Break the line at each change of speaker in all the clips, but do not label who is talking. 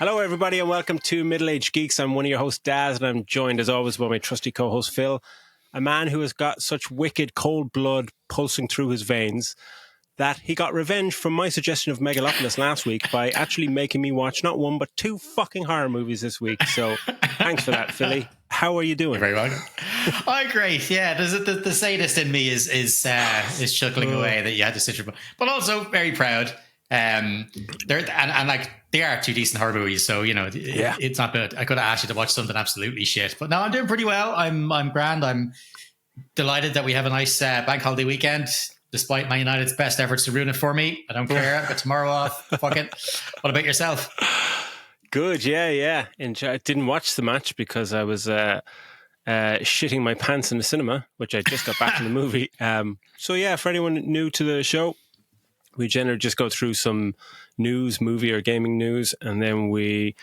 Hello, everybody, and welcome to Middle Age Geeks. I'm one of your hosts, Daz, and I'm joined, as always, by my trusty co-host, Phil, a man who has got such wicked cold blood pulsing through his veins that he got revenge from my suggestion of Megalopolis last week by actually making me watch not one, but two fucking horror movies this week. So thanks for that, Philly. How are you doing?
You're very welcome. Oh, great. Yeah, the sadist in me is chuckling away that you had to sit through, but also very proud. They are two decent horror movies, so it's not bad. I could have asked you to watch something absolutely shit, but no, I'm doing pretty well. I'm grand. I'm delighted that we have a nice bank holiday weekend, despite Man United's best efforts to ruin it for me. I don't care. I've got tomorrow off. Fuck it. What about yourself?
Good, yeah. I didn't watch the match because I was shitting my pants in the cinema, which I just got back from the movie. So yeah, for anyone new to the show, we generally just go through some news, movie or gaming news, and then we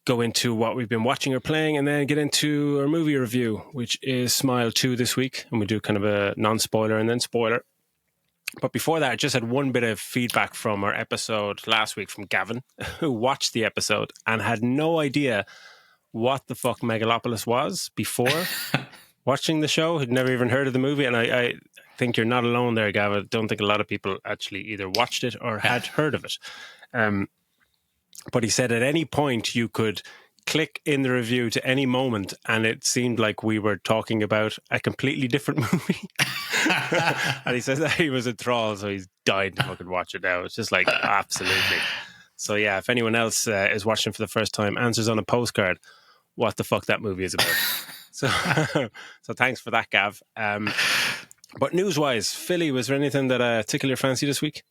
go into what we've been watching or playing, and then get into our movie review, which is Smile 2 this week. And we do kind of a non-spoiler and then spoiler. But before that, I just had one bit of feedback from our episode last week from Gavin, who watched the episode and had no idea what the fuck Megalopolis was before watching the show. He'd never even heard of the movie. And I think you're not alone there, Gavin. I don't think a lot of people actually either watched it or had heard of it. But he said at any point you could click in the review to any moment and it seemed like we were talking about a completely different movie. And he says that he was enthralled, so he's dying to fucking watch it now. It's just like, absolutely. So yeah, if anyone else is watching for the first time, answers on a postcard what the fuck that movie is about. So thanks for that, Gav. But news-wise, Philly, was there anything that tickled your fancy this week?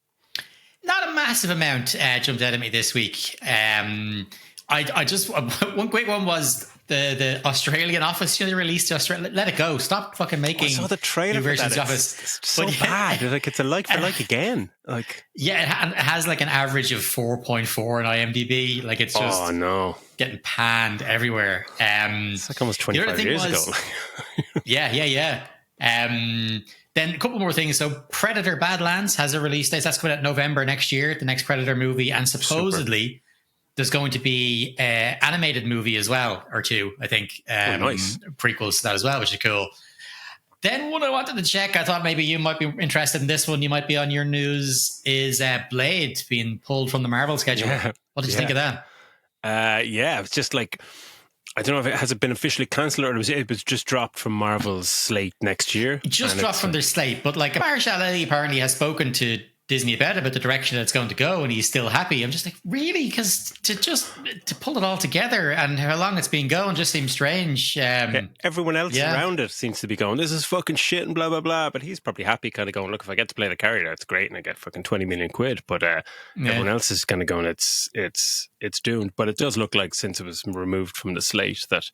Not a massive amount jumped out at me this week. I just one quick one was the Australian Office. They released the Australia. Let it go. Stop fucking making.
I saw the trailer for that. It's so bad. Like it's a like for like again. Like
it has like an average of 4.4 on IMDb. Like it's just getting panned everywhere.
It's like almost 25 years ago.
Yeah. Then a couple more things. So Predator Badlands has a release date. That's coming out November next year, the next Predator movie. And supposedly there's going to be an animated movie as well, or two, I think.
Nice.
Prequels to that as well, which is cool. Then one I wanted to check, I thought maybe you might be interested in this one. You might be on your news, is Blade being pulled from the Marvel schedule. Yeah. What did you think of that?
It's just like, I don't know if has it been officially cancelled or it was just dropped from Marvel's slate next year.
It just dropped from their slate, but like Marshall Ali apparently has spoken to Disney about the direction it's going to go, and he's still happy. I'm just like, really? Because to pull it all together and how long it's been going just seems strange.
Everyone else around it seems to be going, this is fucking shit and blah blah blah. But he's probably happy, kind of going, look, if I get to play the character, it's great, and I get fucking 20 million quid. But everyone else is kind of going, it's doomed. But it does look like since it was removed from the slate that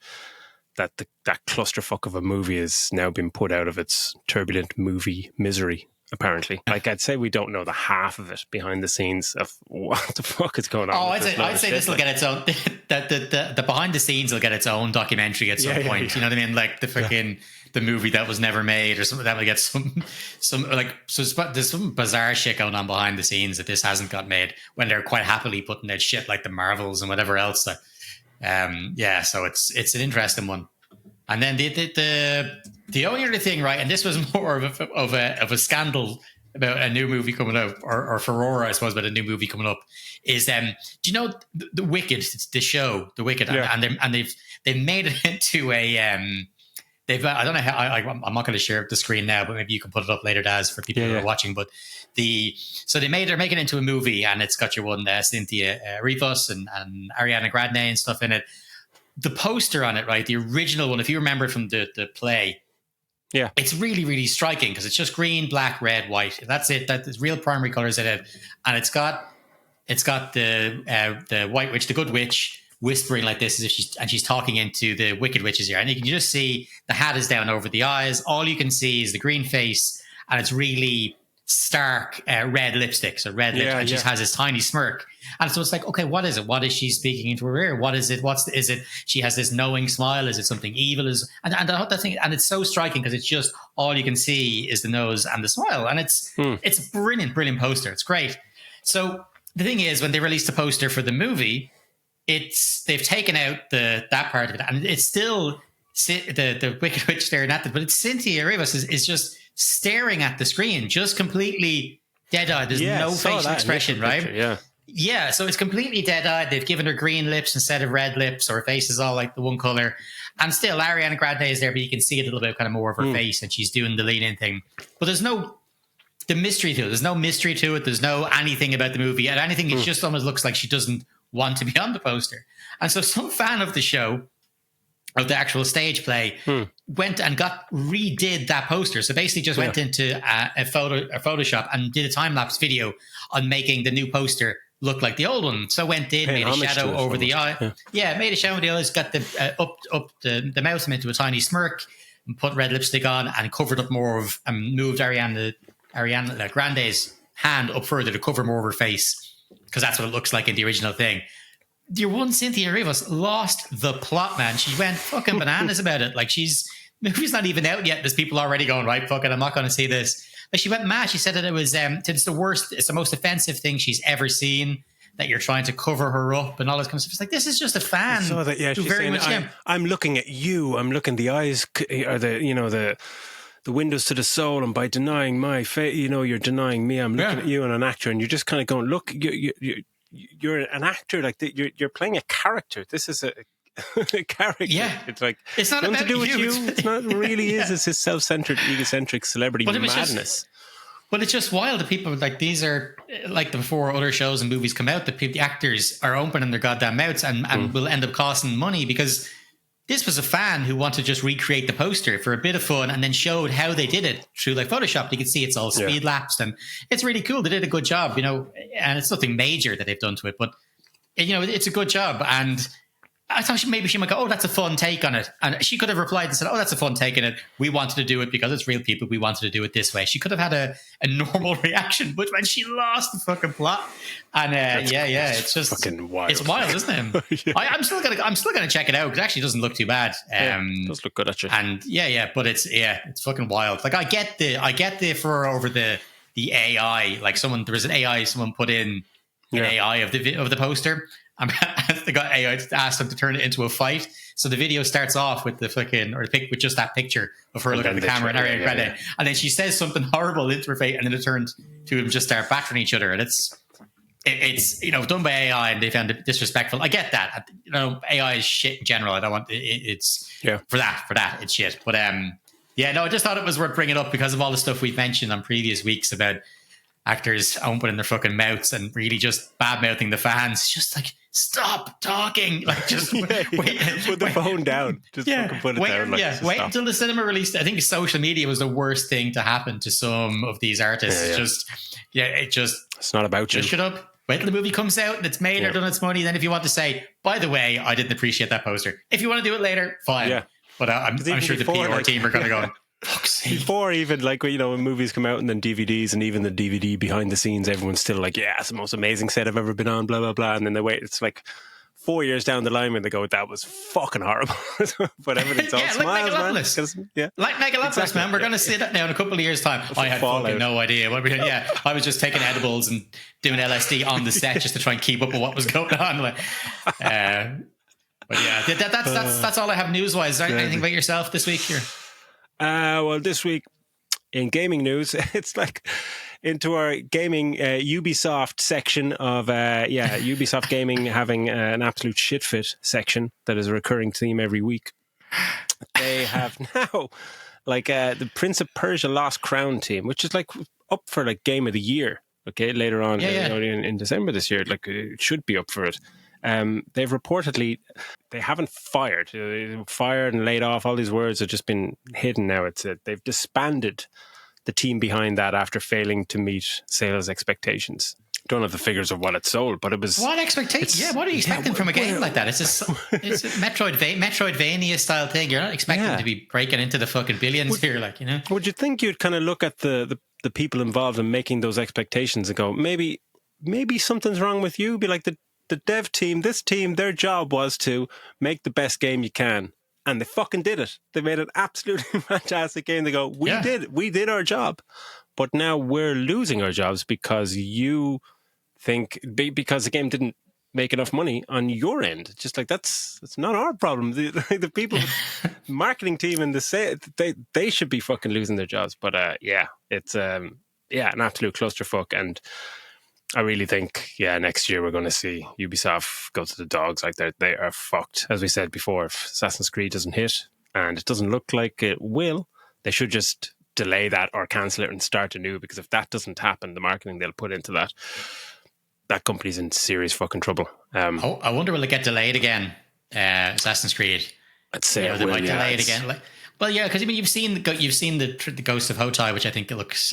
clusterfuck of a movie has now been put out of its turbulent movie misery. Apparently, like I'd say we don't know the half of it behind the scenes of what the fuck is going on.
Oh, I'd say this will get its own. The behind the scenes will get its own documentary at some point. Yeah. You know what I mean? Like the freaking the movie that was never made, or something that will get some like so. There's some bizarre shit going on behind the scenes that this hasn't got made when they're quite happily putting out shit like the Marvels and whatever else. So it's an interesting one. And then the only other thing, right, and this was more of a scandal about a new movie coming out, or furore, I suppose, about a new movie coming up, is do you know the Wicked, the show, The Wicked, and they've made it into a I don't know how I'm not going to share the screen now, but maybe you can put it up later, Daz, for people who are watching. But they're making it into a movie, and it's got your one Cynthia Rivas and Ariana Grande and stuff in it. The poster on it, right? The original one, if you remember from the play, it's really, really striking because it's just green, black, red, white. That's it. That's real primary colors in it, and it's got the white witch, the good witch, whispering like this as if she's talking into the wicked witch's ear, and you can just see the hat is down over the eyes. All you can see is the green face, and it's really stark red lipstick, so red lips, and she has this tiny smirk. And so it's like, okay, what is it? What is she speaking into her ear? What is it? Is it she has this knowing smile? Is it something evil? And that thing, and it's so striking because it's just all you can see is the nose and the smile, and it's a brilliant poster. It's great. So the thing is, when they released the poster for the movie, they've taken out that part of it, and it's still the Wicked Witch staring at it, but it's Cynthia Rivas is just staring at the screen, just completely dead-eyed. There's no facial expression, right?
Picture,
yeah, so it's completely dead-eyed. They've given her green lips instead of red lips, or her face is all like the one color. And still, Ariana Grande is there, but you can see a little bit kind of more of her face, and she's doing the lean-in thing. But there's no the mystery to it. There's no mystery to it. There's no anything about the movie. And anything, it just almost looks like she doesn't want to be on the poster. And so some fan of the show, of the actual stage play, went and redid that poster. So basically just went into a Photoshop and did a time-lapse video on making the new poster look like the old one. So made a shadow over the eye. Yeah, made a shadow over the eyes, got the up the mouth into a tiny smirk, and put red lipstick on, and covered up more of, and moved Ariana Grande's hand up further to cover more of her face, because that's what it looks like in the original thing. Your one Cynthia Rivas lost the plot, man. She went fucking bananas about it. Like, movie's not even out yet. There's people already going, right, fuck it, I'm not going to see this. Like, she went mad. She said that it was it's the worst, it's the most offensive thing she's ever seen, that you're trying to cover her up and all this kind of stuff. It's like, this is just a fan.
So that, she's saying, I'm looking at you. I'm looking, the eyes are the windows to the soul, and by denying my face, you're denying me. I'm looking at you and an actor, and you're just kind of going, look, you're an actor, like you're playing a character. This is a character.
Yeah,
it's like,
it's not about
to do with you.
It's
not really is. It's his self-centered, egocentric celebrity madness.
Well, it's just wild that people, like, these are, like, before other shows and movies come out, the actors are opening their goddamn mouths and will end up costing money, because this was a fan who wanted to just recreate the poster for a bit of fun, and then showed how they did it through, like, Photoshop. You can see it's all speed lapsed, and it's really cool. They did a good job, and it's nothing major that they've done to it, but it's a good job. And I thought maybe she might go, oh, that's a fun take on it. And she could have replied and said, oh, that's a fun take on it. We wanted to do it because it's real people. We wanted to do it this way. She could have had a normal reaction, but when she lost the fucking plot, and it's just
fucking wild.
It's wild, isn't it? I'm still gonna check it out, because it actually doesn't look too bad.
It does look good, actually.
And but it's fucking wild. Like, I get the furor over the AI. Like, there was an AI someone put in an AI of the poster. They got AI to ask them to turn it into a fight. So the video starts off with with just that picture of her looking at the camera and Ariana Grande, and then she says something horrible into her face, and then it turns to them just start battering each other, and it's done by AI, and they found it disrespectful. I get that. AI is shit in general. I don't want it's for that it's shit. But I just thought it was worth bringing up because of all the stuff we've mentioned on previous weeks about actors opening their fucking mouths and really just bad mouthing the fans. Just like, stop talking. Like, just wait,
put the phone down. Just fucking put it down. Like,
wait until the cinema released. I think social media was the worst thing to happen to some of these artists. It's not about you. Just shut up. Wait till the movie comes out and it's made or done its money. Then if you want to say, by the way, I didn't appreciate that poster. If you want to do it later, fine. Yeah. But I'm sure the PR team are going to go, fuck's sake.
Before even, like, when movies come out and then DVDs, and even the DVD behind the scenes, everyone's still like, it's the most amazing set I've ever been on, blah, blah, blah. And then they wait, it's like 4 years down the line when they go, that was fucking horrible. But everything's all smiles, man.
Like Megalopolis, man. We're going to see that now in a couple of years' time. I had fucking no idea what we did. I was just taking edibles and doing LSD on the set just to try and keep up with what was going on. But that's all I have news-wise. Is there anything about yourself this week here?
Well, this week in gaming news, it's like into our gaming Ubisoft section of Ubisoft Gaming having an absolute shit fit section that is a recurring theme every week. They have now the Prince of Persia Lost Crown team, which is like up for like Game of the Year. Okay, later on in December this year, like it should be up for it. They've reportedly, they haven't fired and laid off. All these words have just been hidden now. They've disbanded the team behind that after failing to meet sales expectations. Don't have the figures of what it sold, but it was...
What expectations? Yeah, what are you expecting from a game like that? It's a Metroidvania style thing. You're not expecting to be breaking into the fucking billions here,
Would you think you'd kind of look at the people involved in making those expectations and go, maybe something's wrong with you? Be like, the dev team, this team, their job was to make the best game you can. And they fucking did it. They made an absolutely fantastic game. They go, we did our job. But now we're losing our jobs because you think, because the game didn't make enough money on your end. Just like that's not our problem. The people, marketing team and they should be fucking losing their jobs. But it's an absolute clusterfuck. And I really think next year we're going to see Ubisoft go to the dogs. Like they are fucked. As we said before, if Assassin's Creed doesn't hit, and it doesn't look like it will, they should just delay that or cancel it and start anew. Because if that doesn't happen, the marketing they'll put into that company's in serious fucking trouble.
I wonder will it get delayed again? Assassin's Creed.
I'd say
they might delay it again. Well, yeah, because I mean you've seen the Ghost of Hotai, which I think looks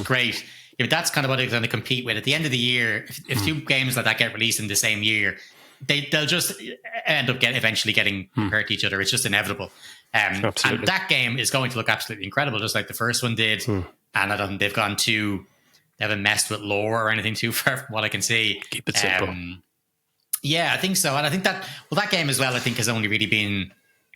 great. Yeah, that's kind of what it's going to compete with. At the end of the year, if two games like that get released in the same year, they'll just end up eventually getting compared to each other. It's just inevitable. And that game is going to look absolutely incredible, just like the first one did. And I don't think they haven't messed with lore or anything too far from what I can see.
Keep it simple.
Yeah, I think so. And I think that game as well, I think has only really been,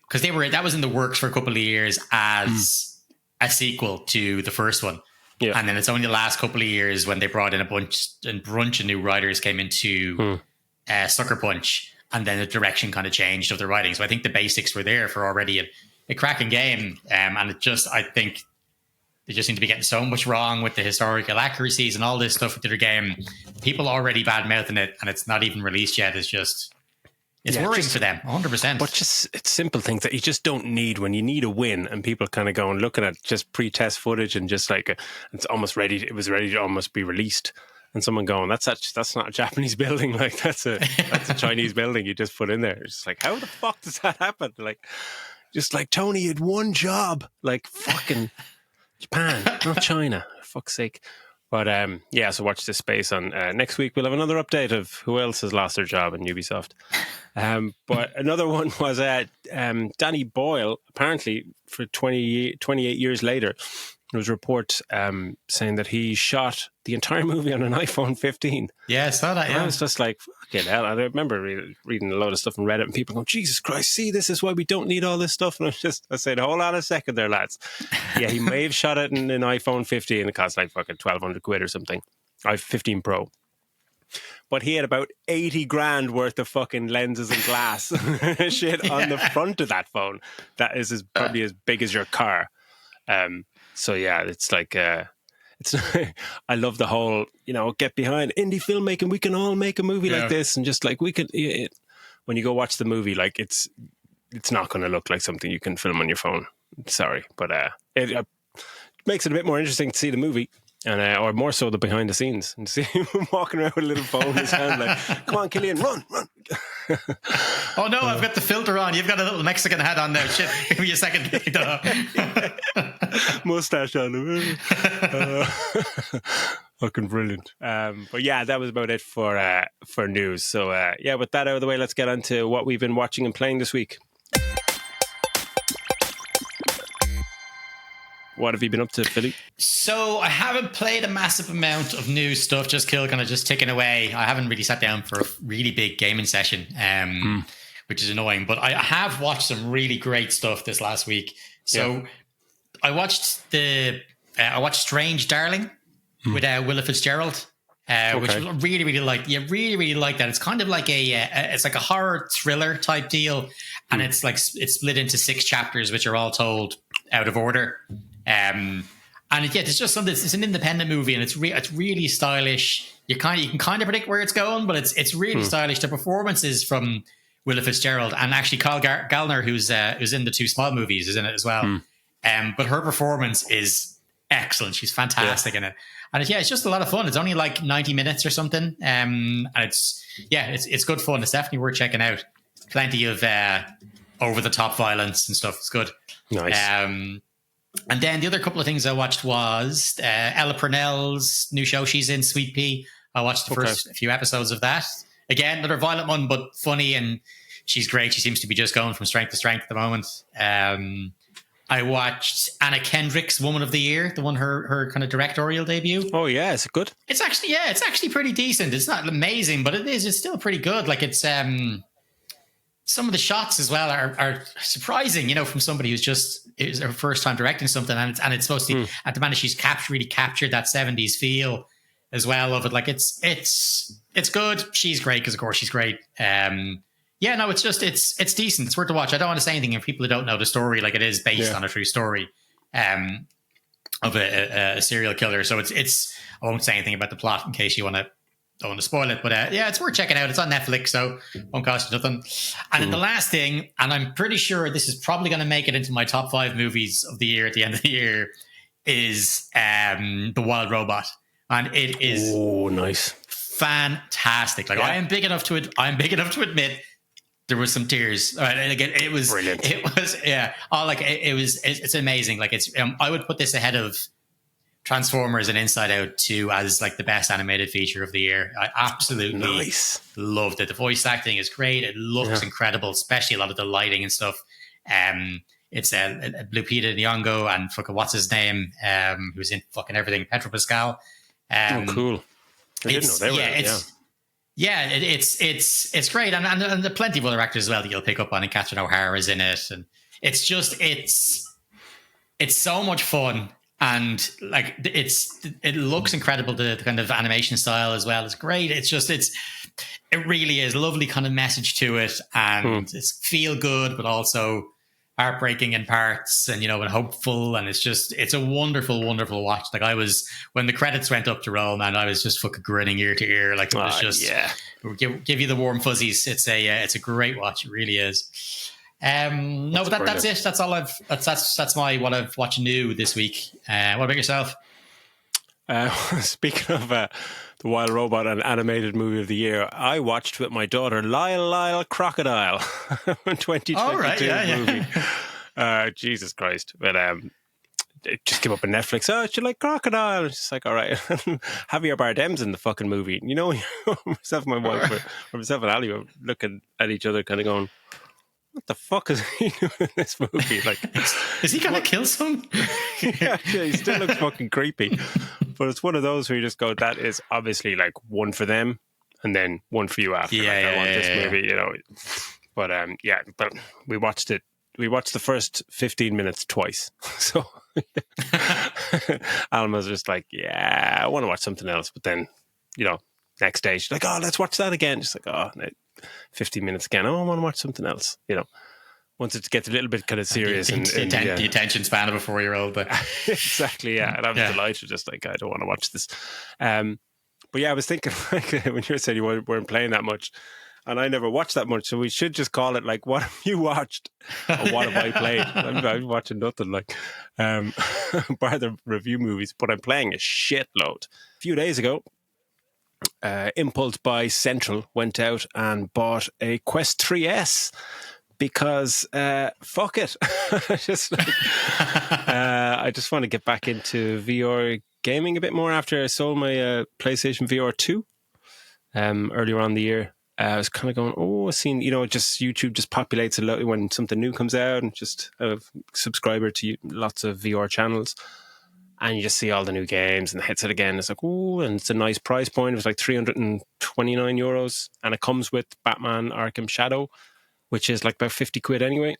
because that was in the works for a couple of years as a sequel to the first one. Yeah. And then it's only the last couple of years when they brought in a bunch of new writers came into Sucker Punch, and then the direction kind of changed of the writing. So I think the basics were there for already a cracking game. And I think they just seem to be getting so much wrong with the historical accuracies and all this stuff with their game. People already bad-mouthing it, and it's not even released yet. It's worrying for them, 100%.
But it's simple things that you just don't need when you need a win, and people kind of go and looking at just pre-test footage and just like it was ready to almost be released, and someone going, that's not a Japanese building, like that's a Chinese building you just put in there. It's just like, how the fuck does that happen? Like, just like, Tony, you had one job, like fucking Japan, not China, for fuck's sake. But so watch this space on next week. We'll have another update of who else has lost their job in Ubisoft. But another one was Danny Boyle, apparently for 28 years later. There was a report saying that he shot the entire movie on an iPhone 15.
Yeah, I saw that, yeah.
I was just like, fucking hell. I remember reading a load of stuff on Reddit and people going, Jesus Christ, see, this is why we don't need all this stuff. And I said, hold on a second there, lads. Yeah, he may have shot it in an iPhone 15. It cost like fucking 1,200 quid or something. I have 15 Pro. But he had about 80 grand worth of fucking lenses and glass shit on the front of that phone. That is probably as big as your car. So yeah, it's like I love the whole, get behind indie filmmaking. We can all make a movie like this, and just like we could. When you go watch the movie, like it's not going to look like something you can film on your phone. Sorry, but it makes it a bit more interesting to see the movie. And or more so the behind the scenes, and see him walking around with a little phone in his hand, like, "Come on, Killian, run!"
Oh no, I've got the filter on. You've got a little Mexican hat on there. Shit, give me a second.
Mustache on. Fucking brilliant. But yeah, that was about it for news. So with that out of the way, let's get on to what we've been watching and playing this week. What have you been up to, Philly?
So I haven't played a massive amount of new stuff, just ticking away. I haven't really sat down for a really big gaming session, which is annoying. But I have watched some really great stuff this last week. So I watched Strange Darling with Willa Fitzgerald, which I really, really liked. Yeah, really, really like that. It's kind of like it's like a horror thriller type deal, and it's split into 6 chapters, which are all told out of order. It's just something. It's an independent movie, and it's really stylish. You can kind of predict where it's going, but it's really stylish. The performances from Willa Fitzgerald and actually Kyle Gallner, who's in the 2 Small movies, is in it as well. But her performance is excellent. She's fantastic in it, and it's just a lot of fun. It's only like 90 minutes or something, and it's good fun. It's definitely worth checking out. Plenty of over the top violence and stuff. It's good.
Nice.
And then the other couple of things I watched was Ella Purnell's new show she's in, Sweet Pea. I watched the first few episodes of that. Again, another violent one, but funny, and she's great. She seems to be just going from strength to strength at the moment. I watched Anna Kendrick's Woman of the Year, the one her kind of directorial debut.
Oh yeah, is it good?
It's actually pretty decent. It's not amazing, but it's still pretty good. Like it's some of the shots as well are surprising, from somebody who's it's her first time directing something, and it's supposed to at the manner she's really captured that 70s feel. as well of it. Like it's good. She's great because of course she's great. Yeah, no, it's decent. It's worth to watch. I don't want to say anything if people who don't know the story. Like it is based on a true story of a serial killer. So it's I won't say anything about the plot in case you don't want to spoil it. But yeah, it's worth checking out. It's on Netflix, so won't cost you nothing. And then the last thing, and I'm pretty sure this is probably going to make it into my top 5 movies of the year at the end of the year, is The Wild Robot. And it is
nice,
fantastic. Like I'm big enough to admit there was some tears. And again, it was
brilliant.
It was it's amazing. Like it's I would put this ahead of Transformers and Inside Out 2 as like the best animated feature of the year. I absolutely loved it. The voice acting is great. It looks incredible, especially a lot of the lighting and stuff. It's Lupita Nyong'o and fucking what's his name, who was in fucking everything, Pedro Pascal.
Cool. I didn't know they were.
It's great, and there are plenty of other actors as well that you'll pick up on. And Catherine O'Hara's in it, and it's so much fun. And like it looks incredible. The kind of animation style as well is great. It really is lovely kind of message to it, and it's feel good, but also heartbreaking in parts, and and hopeful. And it's a wonderful, wonderful watch. Like when the credits went up to roll, man, I was just fucking grinning ear to ear. Like it was just give you the warm fuzzies. It's a great watch. It really is. No, but that's it. That's all that's what I've watched new this week. What about yourself?
Speaking of the Wild Robot and animated movie of the year, I watched with my daughter Lyle Crocodile 2022 movie. Jesus Christ. But it just came up on Netflix. Oh, she like Crocodile. It's just like, all right. Javier Bardem's in the fucking movie. Myself and my wife, or myself and Ali were looking at each other kind of going, what the fuck is he doing in this movie? Like,
is he gonna kill someone?
yeah, he still looks fucking creepy. But it's one of those where you just go, that is obviously like one for them, and then one for you after. I want this movie, But but we watched it. We watched the first 15 minutes twice. So Alma's just like, I want to watch something else. But then, next day she's like, oh, let's watch that again. She's like, oh, 15 minutes again. Oh, I want to watch something else. Once it gets a little bit kind of serious.
The attention span of a 4-year-old. But
exactly, yeah. And I was delighted, just like, I don't want to watch this. But yeah, I was thinking, like, when you said you weren't playing that much, and I never watched that much, so we should just call it, like, what have you watched? Or what have I played? I'm watching nothing, like, bar the review movies, but I'm playing a shitload. A few days ago, Impulse by Central went out and bought a Quest 3S because fuck it. I just want to get back into VR gaming a bit more after I sold my PlayStation VR 2 earlier on the year. I was kind of going, I've seen, just YouTube just populates a lot when something new comes out, and just a subscriber to lots of VR channels. And you just see all the new games and the headset again. It's like, and it's a nice price point. It was like €329. And it comes with Batman Arkham Shadow, which is like about 50 quid anyway.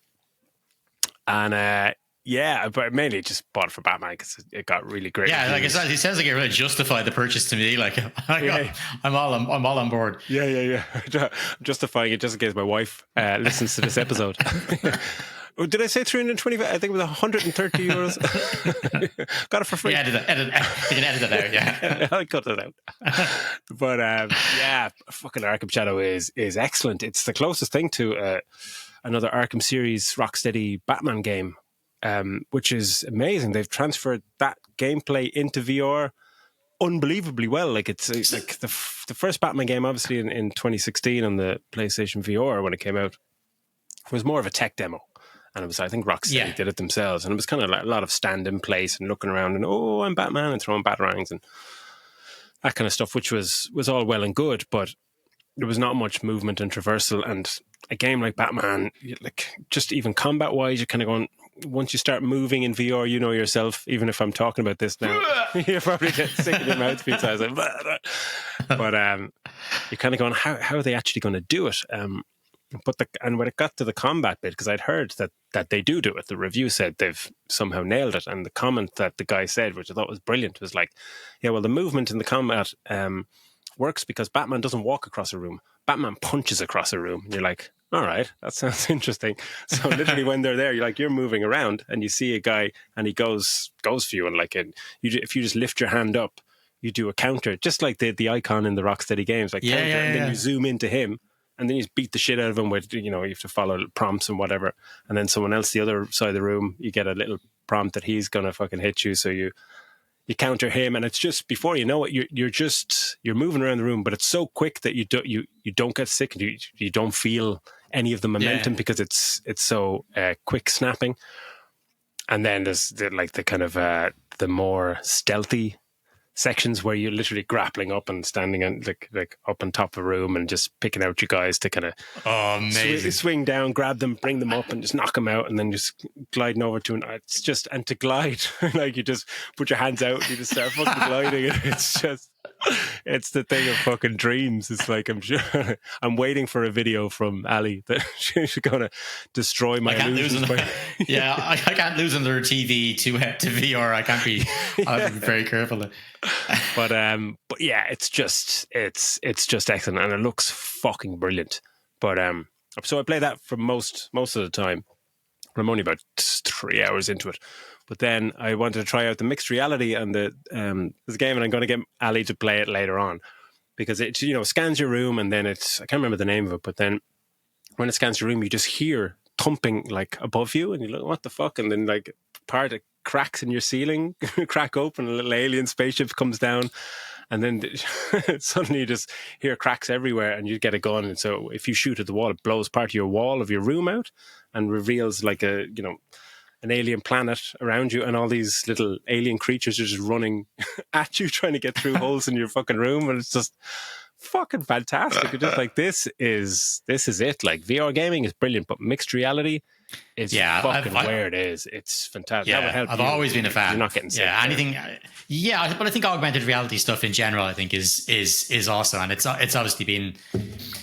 And but I mainly just bought it for Batman because it got really great.
Yeah, reviews. Like it sounds like it really justified the purchase to me. Like I'm all on board.
Yeah. I'm justifying it just in case my wife listens to this episode. Did I say 325? I think it was €130. Got it for free.
Yeah, you can edit it out. Yeah,
I cut it out. But fucking Arkham Shadow is excellent. It's the closest thing to another Arkham series Rocksteady Batman game, which is amazing. They've transferred that gameplay into VR unbelievably well. Like it's like the first Batman game, obviously in 2016 on the PlayStation VR when it came out, was more of a tech demo. And it was, I think Rocksteady did it themselves. And it was kind of like a lot of stand in place and looking around and, I'm Batman, and throwing batarangs and that kind of stuff, which was all well and good, but there was not much movement and traversal. And a game like Batman, like just even combat wise, you're kind of going, once you start moving in VR, you know yourself, even if I'm talking about this now, you probably get sick of your mouth feet. So I was like, but you're kind of going, how are they actually going to do it? And when it got to the combat bit, because I'd heard that they do it, the review said they've somehow nailed it, and the comment that the guy said, which I thought was brilliant, was like, yeah, well, the movement in the combat works because Batman doesn't walk across a room. Batman punches across a room. And you're like, all right, that sounds interesting. So literally when they're there, you're moving around and you see a guy and he goes for you, and if you just lift your hand up, you do a counter, just like the icon in the Rocksteady games, like counter, and then you zoom into him. And then you beat the shit out of him with, you have to follow prompts and whatever. And then someone else, the other side of the room, you get a little prompt that he's going to fucking hit you. So you counter him. And it's just, before you know it, you're moving around the room, but it's so quick that you don't get sick. And you don't feel any of the momentum because it's so quick snapping. And then there's the kind of the more stealthy sections where you're literally grappling up and standing on like up on top of a room and just picking out your guys to kind of swing down, grab them, bring them up and just knock them out, and then just gliding over to and to glide like you just put your hands out and you just start fucking gliding, and it's the thing of fucking dreams. It's like, I'm waiting for a video from Ali that she's going to destroy my illusions.
I can't lose another TV to VR. I can't be. I have to be very careful.
But yeah, it's just excellent, and it looks fucking brilliant. But so I play that for most of the time. I'm only about 3 hours into it. But then I wanted to try out the mixed reality and this game, and I'm going to get Ali to play it later on, because it scans your room, and then I can't remember the name of it, but then when it scans your room, you just hear thumping like above you, and you're like, what the fuck? And then like part of cracks in your ceiling crack open, a little alien spaceship comes down, and then suddenly you just hear cracks everywhere, and you get a gun, and so if you shoot at the wall, it blows part of your wall of your room out and reveals like an alien planet around you, and all these little alien creatures are just running at you, trying to get through holes in your fucking room, and it's just fucking fantastic. It's just like, this is it. Like, VR gaming is brilliant, but mixed reality is fucking where it is. It's fantastic.
Yeah,
that would help.
I've always been a fan.
You're not getting sick.
Yeah, anything. Yeah, but I think augmented reality stuff in general, I think is awesome, and it's obviously been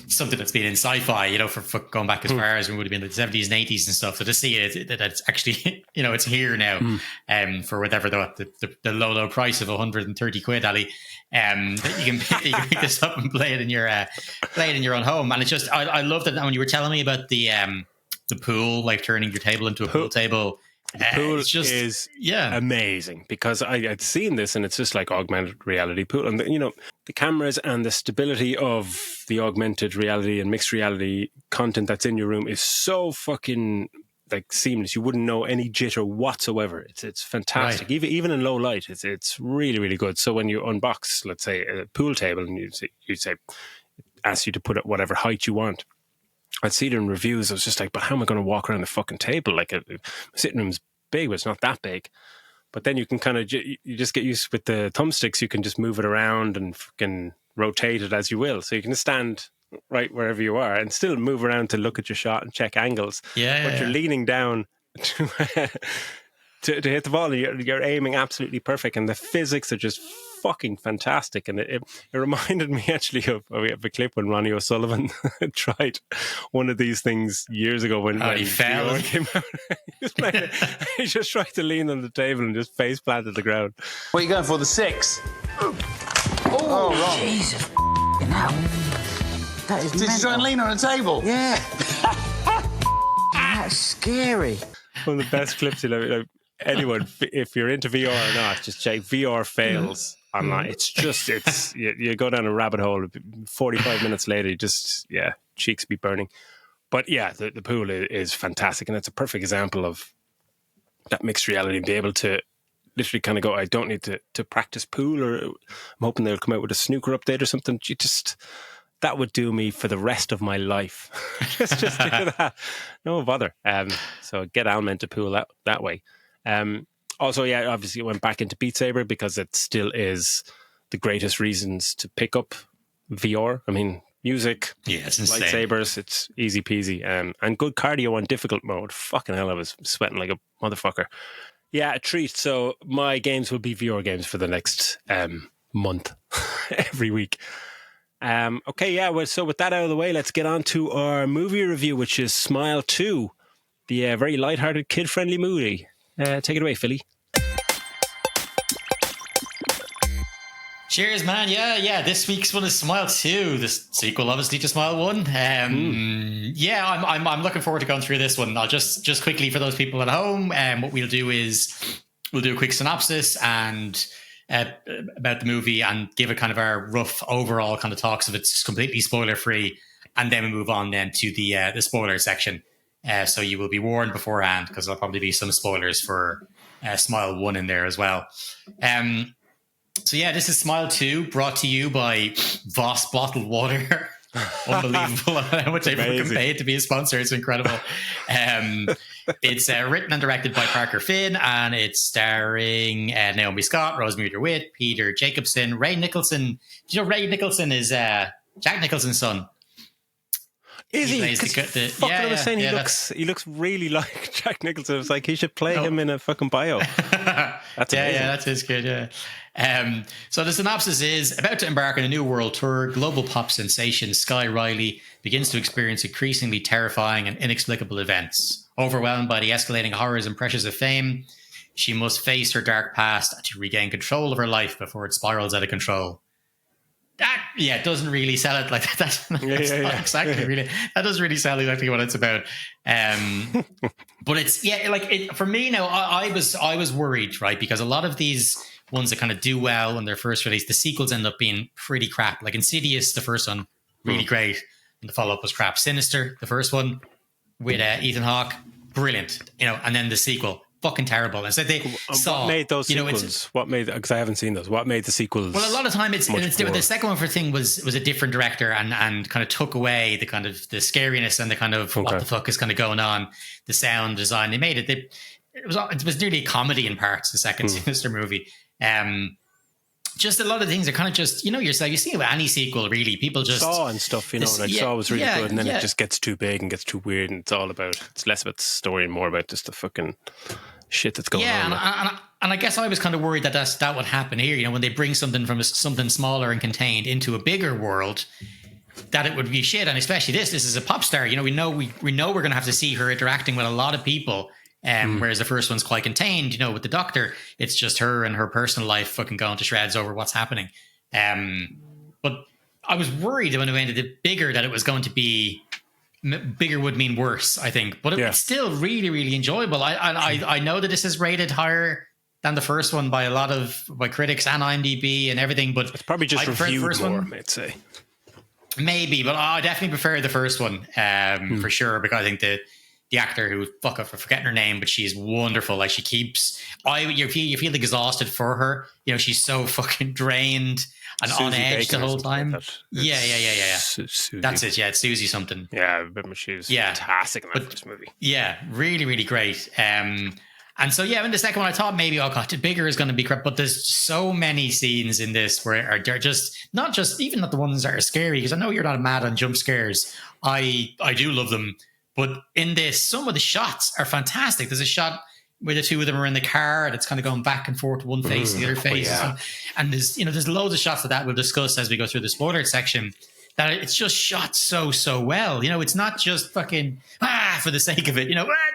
something that's been in sci-fi, for going back as far as we would have been in the 70s and 80s and stuff. So to see it, that it's actually, it's here now, for whatever the low price of 130 quid, Ali, that you can pick this up and play it in your own home. And it's just, I love that when you were telling me about the pool, like turning your table into a pool table.
The pool is amazing, because I'd seen this, and it's just like augmented reality pool, and the cameras and the stability of the augmented reality and mixed reality content that's in your room is so fucking like seamless. You wouldn't know any jitter whatsoever. It's fantastic. Right. Even in low light, it's really, really good. So when you unbox, let's say, a pool table, and you'd say ask you to put it whatever height you want, I'd see it in reviews. I was just like, but how am I going to walk around the fucking table? Like, a sitting room's big, but it's not that big. But then you can kind of, you just get used with the thumbsticks. You can just move it around and fucking rotate it as you will. So you can stand right wherever you are and still move around to look at your shot and check angles. But you're leaning down to hit the ball, and you're aiming absolutely perfect. And the physics are just fucking fantastic. And it reminded me actually of a clip when Ronnie O'Sullivan tried one of these things years ago when
he fell.
Came out. He just tried to lean on the table and just face planted the ground.
What are you going for, the 6? Oh, wrong.
Jesus hell. That is
Did you try and lean on a table?
Yeah. That's scary.
One of the best clips you'll ever... Anyone, if you're into VR or not, just check VR fails online. It's just, you go down a rabbit hole. 45 minutes later, cheeks be burning. But yeah, the pool is fantastic, and it's a perfect example of that mixed reality, and be able to literally kind of go, I don't need to practice pool, or I'm hoping they'll come out with a snooker update or something. That would do me for the rest of my life. just do that. No bother. So get Alment to pool that way. Also, obviously it went back into Beat Saber because it still is the greatest reasons to pick up VR. I mean, music,
it's insane.
Lightsabers, it's easy peasy. And good cardio on difficult mode. Fucking hell, I was sweating like a motherfucker. Yeah, a treat. So my games will be VR games for the next month, every week. Okay, yeah. Well, so with that out of the way, let's get on to our movie review, which is Smile 2, the very lighthearted, kid-friendly movie. Take it away, Philly.
Cheers, man. Yeah. This week's one is Smile 2, the sequel, obviously, to Smile 1. Yeah, I'm looking forward to going through this one. I'll just quickly, for those people at home, what we'll do is we'll do a quick synopsis and about the movie and give it kind of our rough overall kind of talks if it's completely spoiler-free. And then we move on then to the spoiler section. So you will be warned beforehand because there'll probably be some spoilers for Smile 1 in there as well. So yeah, this is Smile 2, brought to you by Voss Bottled Water. Unbelievable how much they fucking paid to be a sponsor. It's incredible. It's written and directed by Parker Finn, and it's starring Naomi Scott, Rosemary DeWitt, Peter Jacobson, Ray Nicholson. Do you know Ray Nicholson is Jack Nicholson's son?
Is he? I was saying he looks really like Jack Nicholson. It's like he should play him in a fucking bio. That's amazing.
Yeah, that is good. Yeah. So the synopsis is: about to embark on a new world tour, global pop sensation Sky Riley begins to experience increasingly terrifying and inexplicable events. Overwhelmed by the escalating horrors and pressures of fame, she must face her dark past to regain control of her life before it spirals out of control. That doesn't really sell it like that. That's not exactly really. That doesn't really sell exactly what it's about. But it's for me now. I was worried, right, because a lot of these ones that kind of do well when they're first released, the sequels end up being pretty crap. Like Insidious, the first one, really great, and the follow up was crap. Sinister, the first one with Ethan Hawke, brilliant, and then the sequel, fucking terrible. And so they
what made those sequels? Because I haven't seen those. What made the sequels?
Well, a lot of time the second one for thing was a different director and kind of took away the kind of the scariness and the kind of what the fuck is kind of going on, the sound design. They made it. It was nearly a comedy in parts. The second Sinister movie. Just a lot of things are kind of just, yourself. You see with any sequel, really, people just
Saw and stuff, Saw was really good, and then it just gets too big and gets too weird, and it's less about the story and more about just the fucking shit that's going on.
And I guess I was kind of worried that would happen here. When they bring something from something smaller and contained into a bigger world, that it would be shit. And especially this is a pop star. We know we're going to have to see her interacting with a lot of people. Whereas the first one's quite contained, with the Doctor, it's just her and her personal life fucking going to shreds over what's happening. But I was worried when it went into bigger that it was going to be bigger would mean worse, I think. But it's still really, really enjoyable. I know that this is rated higher than the first one by critics and IMDb and everything, but
it's probably just reviewed more, I'd say.
Maybe, but I definitely prefer the first one for sure, because I think the actor who I'm forgetting her name, but she's wonderful. Like she keeps, you feel exhausted for her. She's so fucking drained and Susie on edge Bacon the whole time. Like yeah. That's it. Yeah, it's Susie something.
Yeah, but she's fantastic in that first movie.
Yeah, really, really great. And so in the second one, I thought maybe bigger is going to be crap, but there's so many scenes in this where they're just not the ones that are scary. Because I know you're not mad on jump scares. I do love them. But in this, some of the shots are fantastic. There's a shot where the two of them are in the car and it's kind of going back and forth, one face to the other face. And there's loads of shots of that we'll discuss as we go through the spoiler section, that it's just shot so well. It's not just fucking for the sake of it.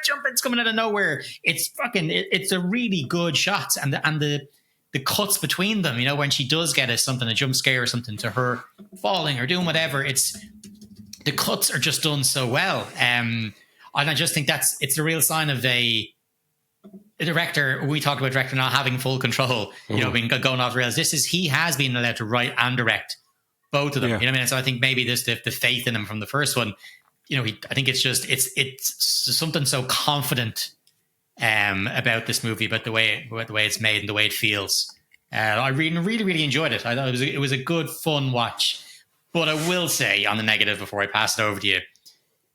Jumping's coming out of nowhere. It's it's a really good shots, and the cuts between them. When she does get a jump scare or something to her falling or doing whatever, the cuts are just done so well. And I just think it's a real sign of a director. We talked about director not having full control, being going off the rails. He has been allowed to write and direct both of them. You know what I mean? So I think maybe this the faith in him from the first one, I think it's something so confident about this movie, about the way it's made and the way it feels. I really, really, really enjoyed it. I thought it was a good, fun watch. But I will say on the negative before I pass it over to you,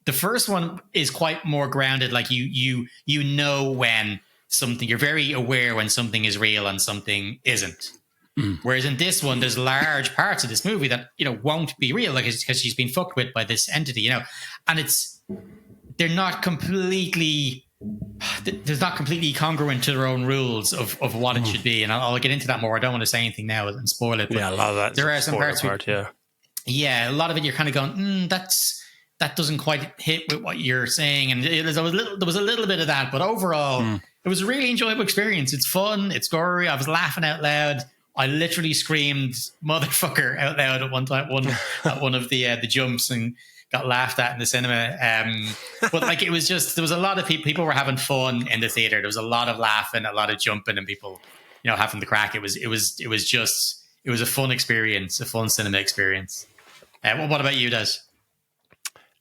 the first one is quite more grounded. Like you when something, you're very aware when something is real and something isn't. Whereas in this one, there's large parts of this movie that won't be real, like because she's been fucked with by this entity, and they're not completely. There's not completely congruent to their own rules of what it should be, and I'll get into that more. I don't want to say anything now and spoil it.
But a lot of that.
There are some parts. yeah, a lot of it you're kind of going, that doesn't quite hit with what you're saying, and there was a little bit of that, but overall, it was a really enjoyable experience. It's fun, it's gory. I was laughing out loud. I literally screamed "motherfucker" out loud at one time, at one of the jumps, and got laughed at in the cinema. But like, it was just, there was a lot of people were having fun in the theater. There was a lot of laughing, a lot of jumping, and people, having the crack. It was a fun experience, a fun cinema experience. What about you, Des?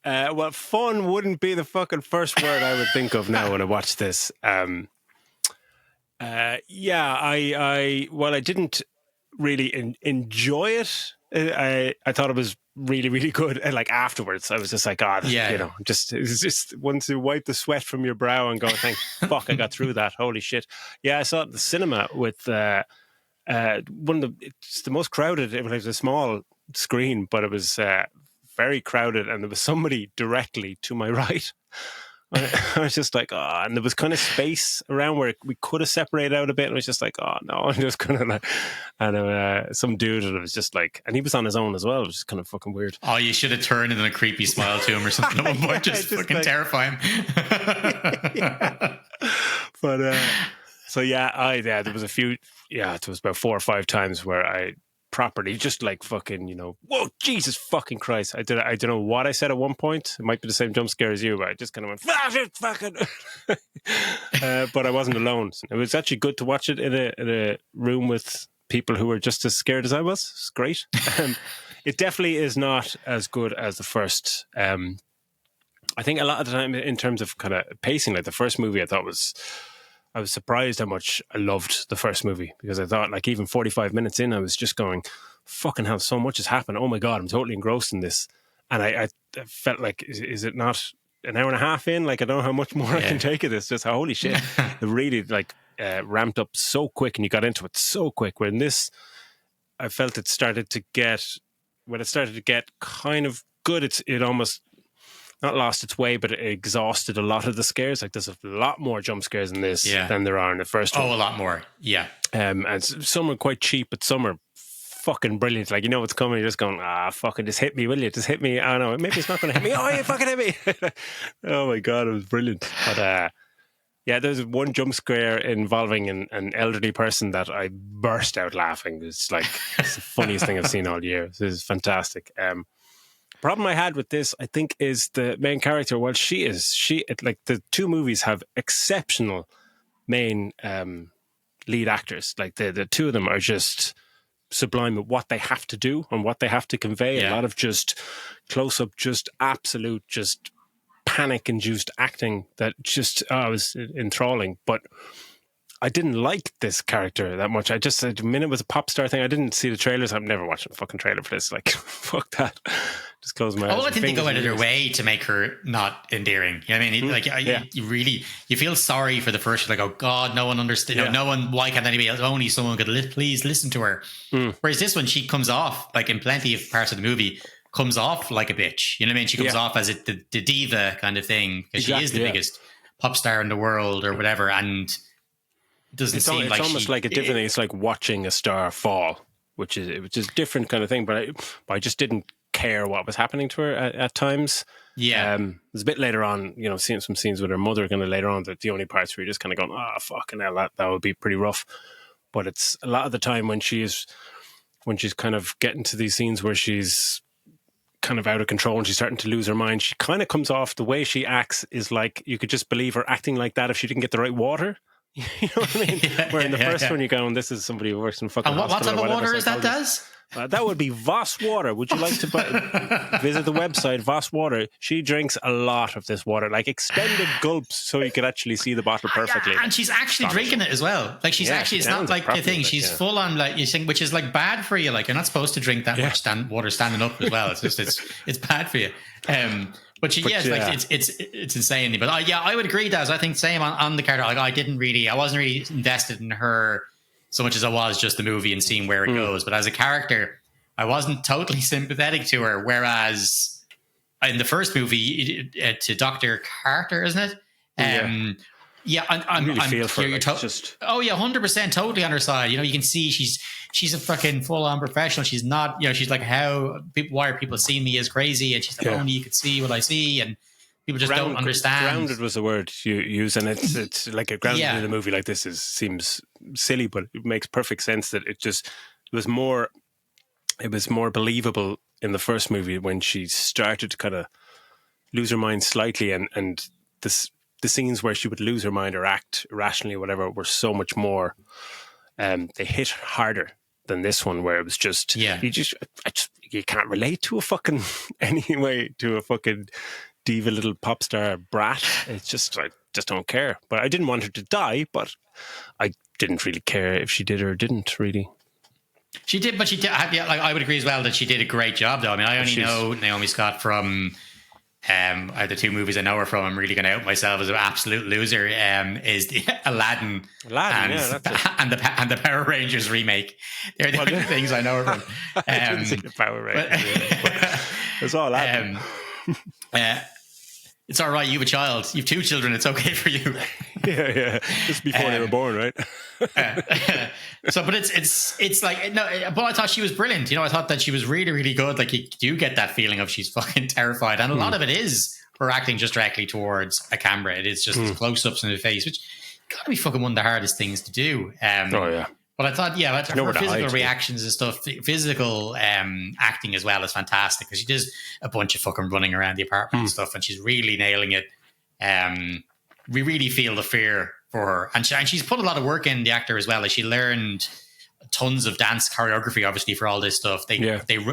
Well, fun wouldn't be the fucking first word I would think of now when I watch this. I didn't really enjoy it. I thought it was really, really good. And like afterwards, I was just like, it's just once you wipe the sweat from your brow and go, thank fuck, I got through that. Holy shit. Yeah, I saw it in the cinema with it's the most crowded. It was a small screen, but it was very crowded, and there was somebody directly to my right. I was just like, and there was kind of space around where we could have separated out a bit. And I was just like, oh no, I'm just gonna and some dude, and it was just like, and he was on his own as well. It was just kind of fucking weird.
Oh, you should have turned and done a creepy smile to him or something at one point, just fucking like, terrify him.
Yeah. But so there was a few. Yeah, it was about 4 or 5 times where I properly just like fucking, whoa, Jesus fucking Christ. I don't know what I said at one point. It might be the same jump scare as you, but I just kind of went fucking but I wasn't alone. It was actually good to watch it in a room with people who were just as scared as I was. It's great. It definitely is not as good as the first. I think a lot of the time in terms of kind of pacing, like the first movie I was surprised how much I loved the first movie, because I thought, like, even 45 minutes in, I was just going, fucking hell, so much has happened. Oh my God, I'm totally engrossed in this. And I felt like, is it not an hour and a half in? Like, I don't know how much more I can take of this. Just holy shit. It really ramped up so quick, and you got into it so quick. When this, I felt it started to get kind of good, it almost not lost its way, but it exhausted a lot of the scares. Like, there's a lot more jump scares in this than there are in the first one.
Oh, a lot more. Yeah.
And some are quite cheap, but some are fucking brilliant. Like, what's coming, you're just going, fucking just hit me, will you? Just hit me. I don't know, maybe it's not going to hit me. Oh, you fucking hit me. Oh my God, it was brilliant. But there's one jump scare involving an elderly person that I burst out laughing. It's the funniest thing I've seen all year. This is fantastic. Problem I had with this, I think, is the main character. Well, the two movies have exceptional main lead actors. Like the two of them are just sublime at what they have to do and what they have to convey. A lot of just close up, just absolute, just panic induced acting that just was enthralling. But I didn't like this character that much. The minute it was a pop star thing, I didn't see the trailers. I'm never watching a fucking trailer for this. Like, fuck that. Just close my eyes.
I think they go out of their way to make her not endearing. You know what I mean? Like, you feel sorry for the first, like, oh God, no one understands. No one, why can't anybody else? Only someone could please listen to her. Whereas this one, she comes off, like in plenty of parts of the movie, comes off like a bitch. You know what I mean? She comes off as the diva kind of thing, because she is the biggest pop star in the world or whatever. And it's
almost like a different thing. It's like watching a star fall, which is different kind of thing. But I just didn't care what was happening to her at times. Yeah, it was a bit later on, seeing some scenes with her mother kind of later on, that the only parts where you're just kind of going, fucking hell, that would be pretty rough. But it's a lot of the time when she's kind of getting to these scenes where she's kind of out of control and she's starting to lose her mind, she kind of comes off, the way she acts is like you could just believe her acting like that if she didn't get the right water. You know what I mean? Where in the first one you're going, this is somebody who works in fucking hospital.
What type of water is that, Des?
That would be Voss water. Would you like to visit the website Voss water? She drinks a lot of this water, like extended gulps, so you could actually see the bottle perfectly.
And she's actually drinking it as well. Like, she's actually, it's not like a thing. She's full on, like, you think, which is like bad for you. Like, you're not supposed to drink that much water standing up as well. It's just it's bad for you. It's insane. But I would agree, Daz. I think same on the character. Like, I wasn't really invested in her so much as I was just the movie and seeing where it goes. But as a character, I wasn't totally sympathetic to her. Whereas in the first movie, to Dr. Carter, isn't it? Yeah,
I really feel for her. Just
oh yeah, 100%, totally on her side. You know, you can see she's a fucking full on professional. She's not, you know, she's like, why are people seeing me as crazy? And she's like, only you could see what I see, and people just don't understand.
Grounded was the word you use, and it's like a grounded in a movie like this seems silly, but it makes perfect sense that it was more believable in the first movie when she started to kind of lose her mind slightly, and the scenes where she would lose her mind or act irrationally or whatever were so much more, they hit harder than this one, where it was just, you can't relate to a fucking to a fucking diva little pop star brat. It's just, I just don't care. But I didn't want her to die, but I didn't really care if she did or didn't really.
She did, but I would agree as well that she did a great job, though. I mean, I only know Naomi Scott from the two movies I know her from. I'm really going to out myself as an absolute loser. Is the Aladdin and the Power Rangers remake. They're the only things I know her from.
I didn't see the Power Rangers remake, but it's all Aladdin.
It's all right. You have a child. You have two children. It's okay for you.
Yeah. Just before they were born, right?
But it's like, no. But I thought she was brilliant. You know, I thought that she was really, really good. Like, you do get that feeling of she's fucking terrified, and a lot of it is her acting just directly towards a camera. It is just close-ups in the face, which gotta be fucking one of the hardest things to do. But I thought, her physical reactions and stuff, physical acting as well is fantastic, because she does a bunch of fucking running around the apartment and stuff, and she's really nailing it. We really feel the fear for her. And she's put a lot of work in, the actor as well. Like, she learned tons of dance choreography, obviously, for all this stuff.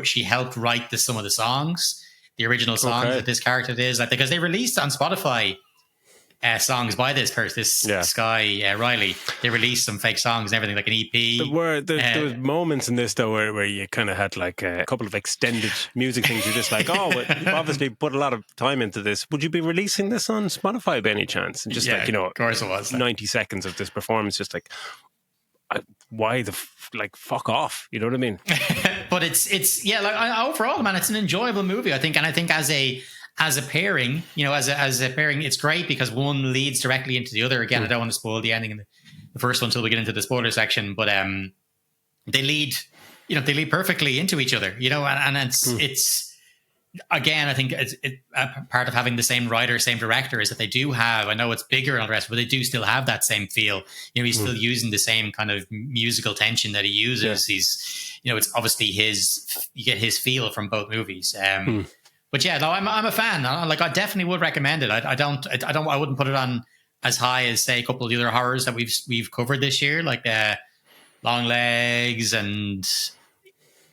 She helped write some of the songs, the original songs that this character is. Like, because they released on Spotify songs by this person, Sky Riley. They released some fake songs and everything, like an EP.
There was moments in this, though, where you kind of had like a couple of extended music things. You're just like, you've obviously put a lot of time into this. Would you be releasing this on Spotify by any chance? And just like, you know,
of course it was.
90 seconds of this performance, just like, why fuck off? You know what I mean?
But it's overall, man, it's an enjoyable movie, I think. And I think as a pairing, you know, as a pairing, it's great because one leads directly into the other. Again, I don't want to spoil the ending in the first one until we get into the spoiler section, but they lead perfectly into each other, you know, and it's again, I think it's part of having the same writer, same director, is that they do have, I know it's bigger and all the rest, but they do still have that same feel. You know, he's still using the same kind of musical tension that he uses. He's, you know, it's obviously you get his feel from both movies. But yeah, no, I'm a fan. Like, I definitely would recommend it. I wouldn't put it on as high as, say, a couple of the other horrors that we've covered this year, like Long Legs and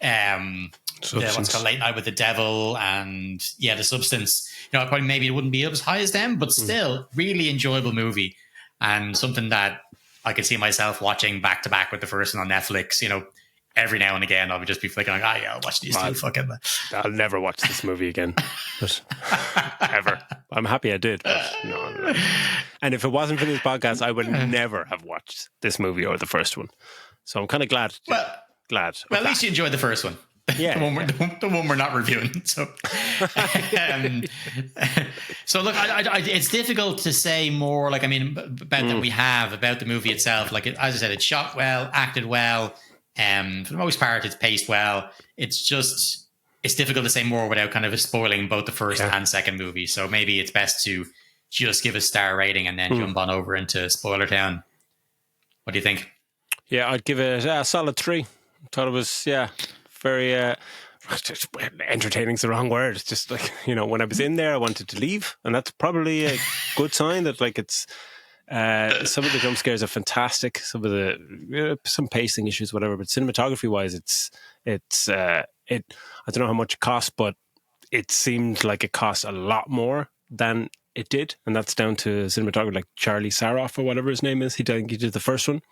what's called Late Night with the Devil, and The Substance. You know, probably maybe it wouldn't be up as high as them, but still, really enjoyable movie, and something that I could see myself watching back to back with the first one on Netflix. You know, every now and again, I'll just be flicking like, I'll watch these two fucking.
I'll never watch this movie again. But, ever. I'm happy I did. But no. And if it wasn't for this podcast, I would never have watched this movie or the first one. So I'm kind of glad.
Well, at least you enjoyed the first one. Yeah, the one we're not reviewing. So, so look, it's difficult to say more. Like, I mean, about the movie itself. Like, as I said, it's shot well, acted well. For the most part, it's paced well. It's difficult to say more without kind of spoiling both the first and second movie. So maybe it's best to just give a star rating and then jump on over into Spoiler Town. What do you think?
Yeah, I'd give it a solid 3. Thought it was, very entertaining's the wrong word. It's just like, you know, when I was in there, I wanted to leave, and that's probably a good sign that, like, it's some of the jump scares are fantastic. Some of the some pacing issues, whatever. But cinematography wise, I don't know how much it cost, but it seemed like it cost a lot more than it did, and that's down to cinematographer like Charlie Saroff or whatever his name is. I think he did the first one.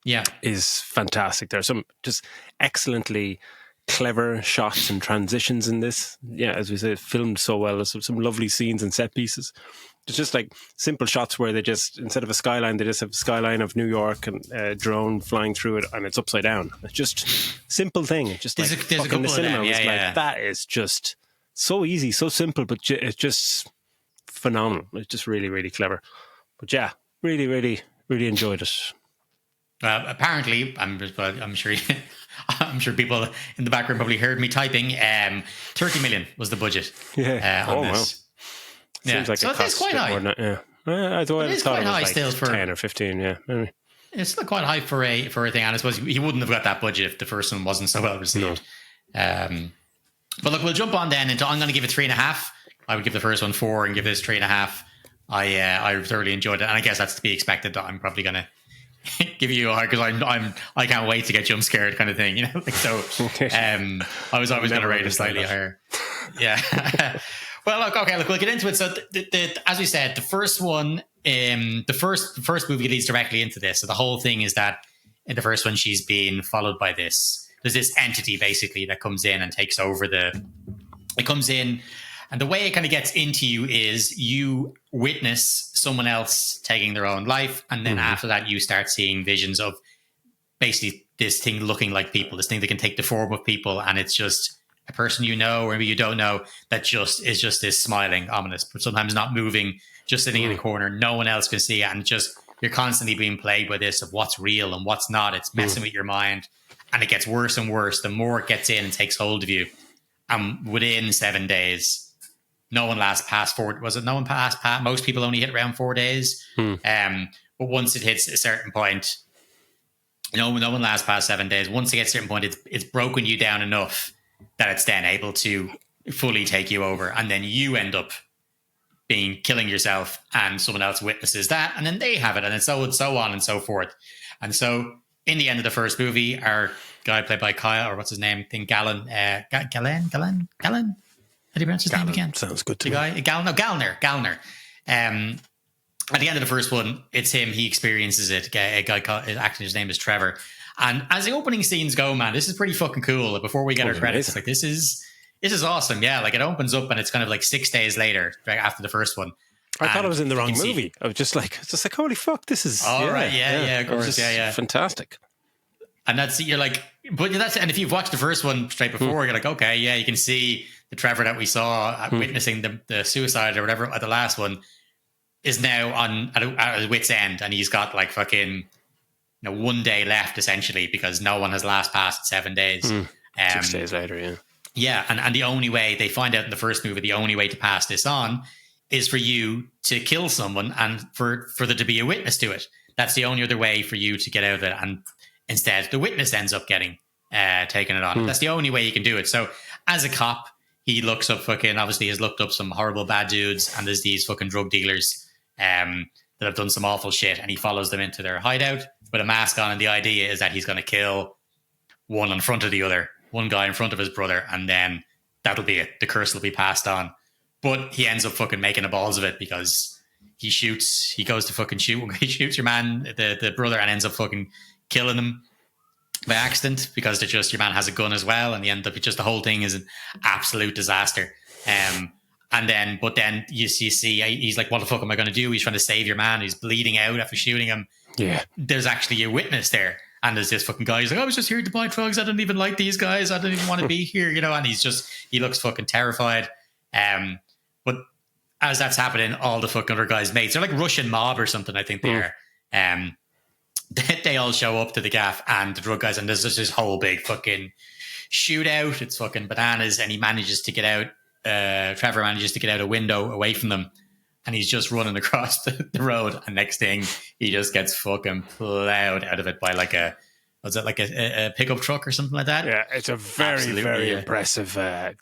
Yeah, is fantastic. There are some just excellently clever shots and transitions in this. Yeah, as we say, filmed so well. There's some lovely scenes and set pieces. It's just like simple shots where they just, instead of a skyline, they just have a skyline of New York and a drone flying through it, and it's upside down. It's just simple thing. It's just
there's
like fucking the cinema was
like,
that is just so easy, so simple, but it's just phenomenal. It's just really, really clever. But yeah, really, really, really enjoyed it.
Apparently, I'm sure I'm sure people in the background probably heard me typing. 30 million was the budget.
Yeah.
On
Wow.
this.
Seems like
so
it costs
quite
a bit
high.
more than that. Yeah. I thought it was like
still for
10 or 15. Yeah. Maybe.
It's still quite high for a thing, and I suppose he wouldn't have got that budget if the first one wasn't so well received. No. But look, we'll jump on then into. I'm going to give it 3.5. I would give the first one 4 and give this 3.5. I thoroughly enjoyed it, and I guess that's to be expected. That I'm probably going to give you a high because I can't wait to get jump scared kind of thing, you know. Like, so I was always going to rate it slightly higher. Yeah. Well, look, we'll get into it. So, as we said, the first one, the first movie leads directly into this. So the whole thing is that in the first one, she's being followed by this. There's this entity basically that comes in and takes over It comes in, and the way it kind of gets into you is you witness someone else taking their own life, and then after that, you start seeing visions of basically this thing looking like people, this thing that can take the form of people, and it's just a person you know, or maybe you don't know, that just is just this smiling, ominous, but sometimes not moving, just sitting in a corner. No one else can see it, and just you're constantly being played by this of what's real and what's not. It's messing with your mind, and it gets worse and worse the more it gets in and takes hold of you. And within 7 days, no one lasts past 4. Was it no one passed? Most people only hit around 4 days. But once it hits a certain point, no one lasts past 7 days. Once it gets a certain point, it's broken you down enough that it's then able to fully take you over. And then you end up killing yourself, and someone else witnesses that, and then they have it, and then so on and so forth. And so in the end of the first movie, our guy played by Kyle, or what's his name? Gallon. How do you pronounce his name again?
Sounds good to
me. Gallner. At the end of the first one, it's him. He experiences it. A guy called, actually, his name is Trevor. And as the opening scenes go, man, this is pretty fucking cool. Before we get our credits, it's like this is awesome. Yeah, like it opens up and it's kind of like 6 days later, right after the first one.
I thought I was in the wrong movie. I was just like, holy fuck, this is
right. Yeah, of course, yeah,
fantastic.
And you're like, and if you've watched the first one straight before, you're like, okay, yeah, you can see the Trevor that we saw witnessing the suicide or whatever at the last one is now at his wit's end, and he's got like fucking 1 day left essentially because no one has last past 7 days.
6 days later, yeah.
Yeah, and the only way they find out in the first movie, the only way to pass this on is for you to kill someone and for there to be a witness to it. That's the only other way for you to get out of it. And instead, the witness ends up getting taking it on. That's the only way you can do it. So as a cop, he looks up obviously has looked up some horrible bad dudes, and there's these fucking drug dealers that have done some awful shit, and he follows them into their hideout with a mask on. And the idea is that he's going to kill one in front of the other. One guy in front of his brother, and then that'll be it. The curse will be passed on. But he ends up fucking making the balls of it because he goes to fucking shoot. He shoots your man, the brother, and ends up fucking killing him by accident because your man has a gun as well, and the whole thing is an absolute disaster. But then you see, he's like, what the fuck am I going to do? He's trying to save your man. He's bleeding out after shooting him.
Yeah.
There's actually a witness there. And there's this fucking guy. He's like, I was just here to buy drugs. I didn't even like these guys. I didn't even want to be here, And he looks fucking terrified. But as that's happening, all the fucking other guys' mates, they're like Russian mob or something, I think they are. They all show up to the gaff and the drug guys, and there's just this whole big fucking shootout. It's fucking bananas. And he manages to get out. Trevor manages to get out a window away from them. And he's just running across the road. And next thing, he just gets fucking plowed out of it by like a pickup truck or something like that?
Yeah, it's a very impressive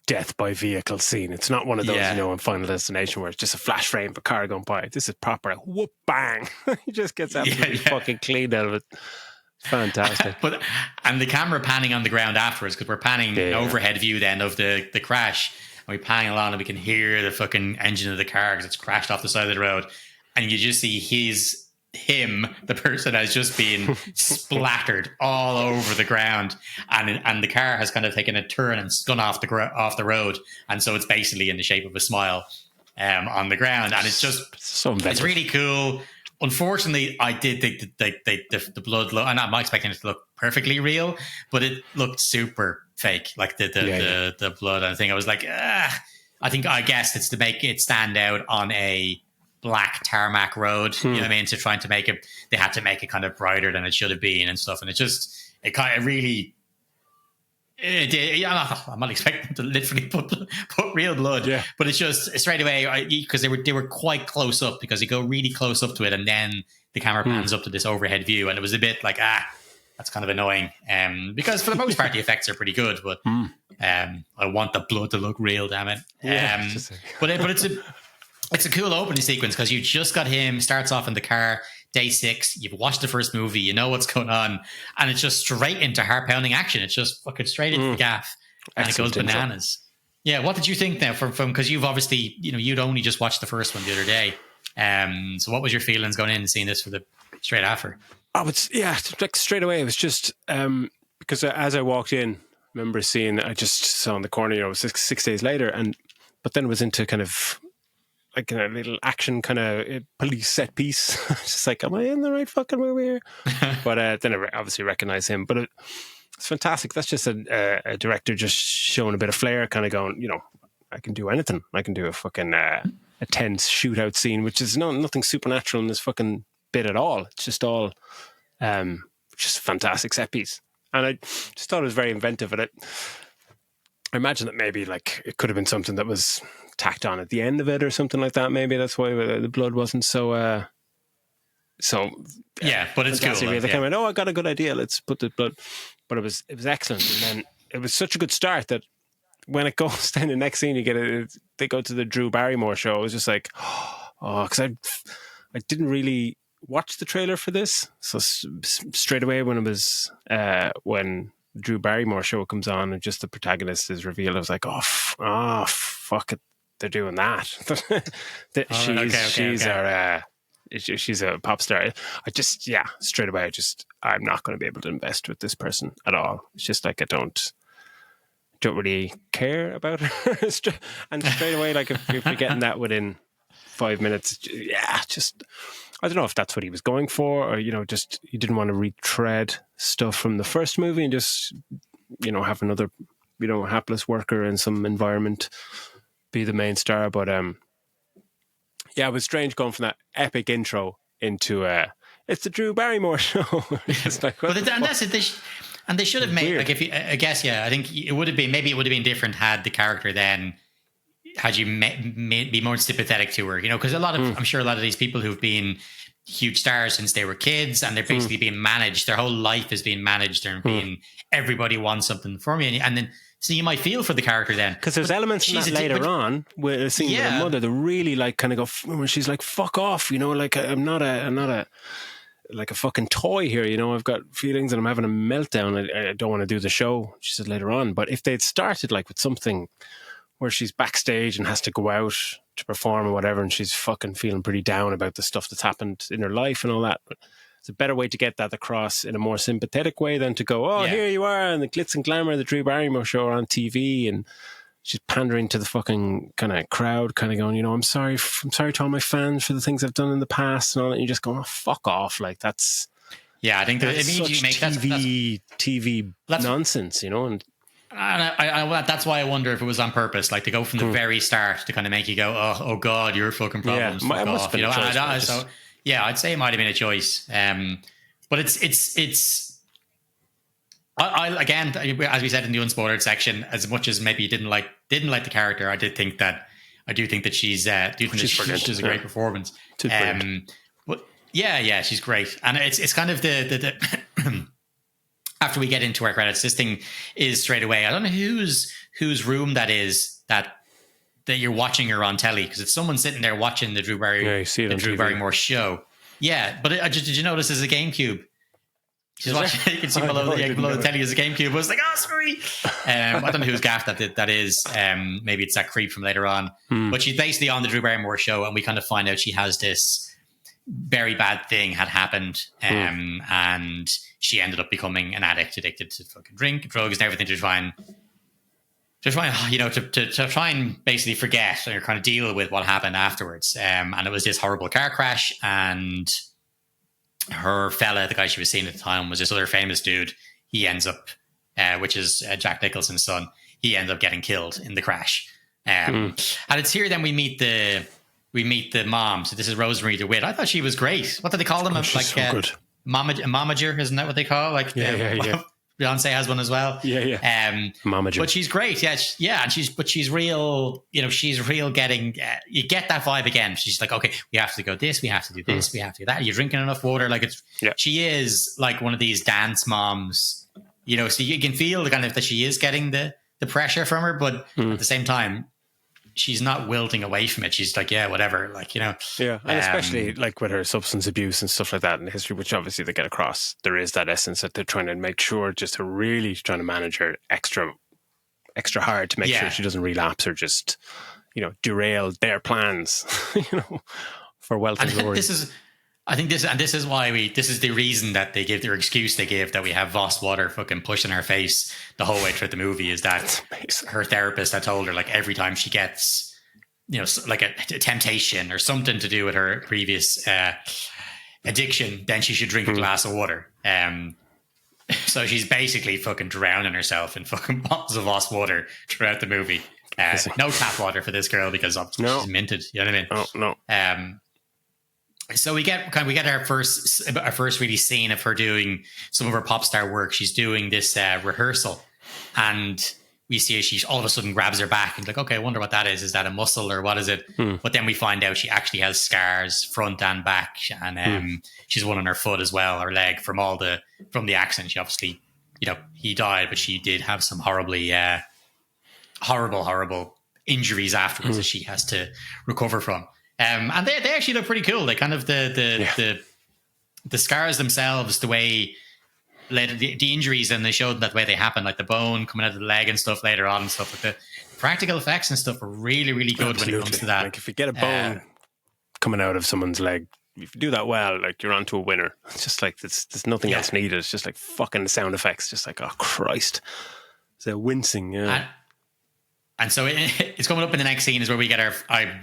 death by vehicle scene. It's not one of those, in Final Destination where it's just a flash frame of a car going by. This is proper whoop bang. He just gets absolutely fucking cleaned out of it. Fantastic.
And the camera panning on the ground afterwards, because we're panning an overhead view then of the crash. We panning along and we can hear the fucking engine of the car because it's crashed off the side of the road. And you just see the person has just been splattered all over the ground. And the car has kind of taken a turn and spun off the road. And so it's basically in the shape of a smile on the ground. And it's just, it's really cool. Unfortunately, I did think that the blood I'm not expecting it to look perfectly real, but it looked super fake, like the blood and thing. I was like, I guess it's to make it stand out on a black tarmac road. You know what I mean? To trying to make it, they had to make it kind of brighter than it should have been and stuff. And it kind of really. I'm not expecting them to literally put real blood, but it's just straight away because they were quite close up, because you go really close up to it and then the camera pans up to this overhead view, and it was a bit like that's kind of annoying. Because for the most part the effects are pretty good, but I want the blood to look real, damn it. But it's a cool opening sequence because you just got him, starts off in the car. Day 6, you've watched the first movie, you know what's going on, and it's just straight into heart-pounding action. It's just fucking straight into the gaff, and
Excellent
it goes bananas. Yeah, what did you think now from because you've obviously, you'd only just watched the first one the other day. So what was your feelings going in and seeing this for the straight after?
Oh, it's like straight away. It was just because as I walked in, I remember seeing, I just saw in the corner, it was 6 days later, but then it was into kind of like a little action kind of police set piece. Just like, am I in the right fucking movie here? But then I obviously recognize him. But it's fantastic. That's just a director just showing a bit of flair, kind of going, I can do anything. I can do a fucking a tense shootout scene, which is nothing supernatural in this fucking bit at all. It's just all just fantastic set piece. And I just thought it was very inventive. And I imagine that maybe like it could have been something that was tacked on at the end of it or something like that. Maybe that's why the blood wasn't so.
But it's cool.
They came out, I got a good idea. Let's put the blood. But it was excellent, and then it was such a good start that when it goes then the next scene, you get it. They go to the Drew Barrymore show. It was just like, because I didn't really watch the trailer for this, so straight away when it was when Drew Barrymore show comes on and just the protagonist is revealed, I was like, fuck it, they're doing that. She's a pop star. I just straight away I'm not going to be able to invest with this person at all. It's just like I don't really care about her. And straight away, like if you're getting that within 5 minutes, just I don't know if that's what he was going for, or just he didn't want to retread stuff from the first movie and just have another hapless worker in some environment be the main star. But it was strange going from that epic intro into it's the Drew Barrymore show. It's like,
that's it. And they should have made weird. Like I think it would have been different had the character then. Had you be more sympathetic to her, because I'm sure a lot of these people who've been huge stars since they were kids, and they're basically being managed. Their whole life is being managed. They're being everybody wants something from you, and then so you might feel for the character then, because
there's elements in that later on with a scene with her mother that really like kind of go when she's like, "Fuck off," like I'm not a like a fucking toy here, I've got feelings and I'm having a meltdown. I don't want to do the show. She said later on, but if they'd started like with something where she's backstage and has to go out to perform or whatever, and she's fucking feeling pretty down about the stuff that's happened in her life and all that. But it's a better way to get that across in a more sympathetic way than to go, here you are, and the glitz and glamour of the Drew Barrymore show are on TV, and she's pandering to the fucking kind of crowd, kind of going, I'm sorry to all my fans for the things I've done in the past and all that. And you just go, fuck off. Like that's...
Yeah, I think that immediately makes
TV nonsense, and
I that's why I wonder if it was on purpose, like to go from the very start to kind of make you go, oh God, your fucking problems.
Yeah, it must have been a choice,
so I'd say it might have been a choice. But it's again, as we said in the unspoiled section, as much as maybe you didn't like the character, I do think that she's a great performance. But she's great, and it's kind of the after we get into our credits, this thing is straight away. I don't know whose room that is that you're watching her on telly, because it's someone sitting there watching the Drew Barrymore show. Yeah, but did you notice there's a GameCube? She's watching. You can see below the telly is a GameCube. I was like, sorry. I don't know whose gaff that is. Maybe it's that creep from later on. But she's basically on the Drew Barrymore show, and we kind of find out she has this very bad thing had happened, and she ended up becoming an addict, addicted to fucking drink, drugs, and everything to try and basically forget or kind of deal with what happened afterwards. And it was this horrible car crash, and her fella, the guy she was seeing at the time, was this other famous dude. He ends up, which is Jack Nicholson's son. He ends up getting killed in the crash. And it's here then we meet the we meet the mom. So this is Rosemary DeWitt. I thought she was great. What do they call them?
She's so good.
Momager, isn't that what they call? Like,
yeah.
Beyonce has one as well.
Yeah. Momager.
But she's great. Yeah. And she's real, she's real getting, you get that vibe again. She's like, okay, we have to go this, we have to do this, we have to do that. You're drinking enough water. Like she is like one of these dance moms, so you can feel the kind of that she is getting the pressure from her, but at the same time, she's not wilting away from it. She's like, yeah, whatever. Like,
Yeah. And especially like with her substance abuse and stuff like that in history, which obviously they get across, there is that essence that they're trying to make sure, just to really trying to manage her extra hard to make sure she doesn't relapse or just, derail their plans, for wealth and glory.
This is why this is the reason that they give their excuse they gave that we have Voss water fucking pushing her face the whole way through the movie is that her therapist had told her like every time she gets, like a temptation or something to do with her previous addiction, then she should drink a glass of water. So she's basically fucking drowning herself in fucking bottles of Voss water throughout the movie. No tap water for this girl because obviously she's minted. You know what I mean?
Oh, no.
So we get our first really scene of her doing some of her pop star work. She's doing this rehearsal, and we see she all of a sudden grabs her back and like, okay, I wonder what that is. Is that a muscle or what is it? But then we find out she actually has scars front and back, and she's one on her foot as well, her leg from the accident. She obviously, he died, but she did have some horribly horrible injuries afterwards that she has to recover from. And they actually look pretty cool. They kind of the scars themselves, the way the injuries, and they showed that way they happen, like the bone coming out of the leg and stuff later on and stuff. Like the practical effects and stuff are really, really good. Absolutely. When it comes to that.
Like if you get a bone coming out of someone's leg, if you do that well, like you're onto a winner. It's just like there's nothing else needed. It's just like fucking sound effects. Just like, oh Christ, it's a wincing. Yeah.
And so it's coming up in the next scene is where we get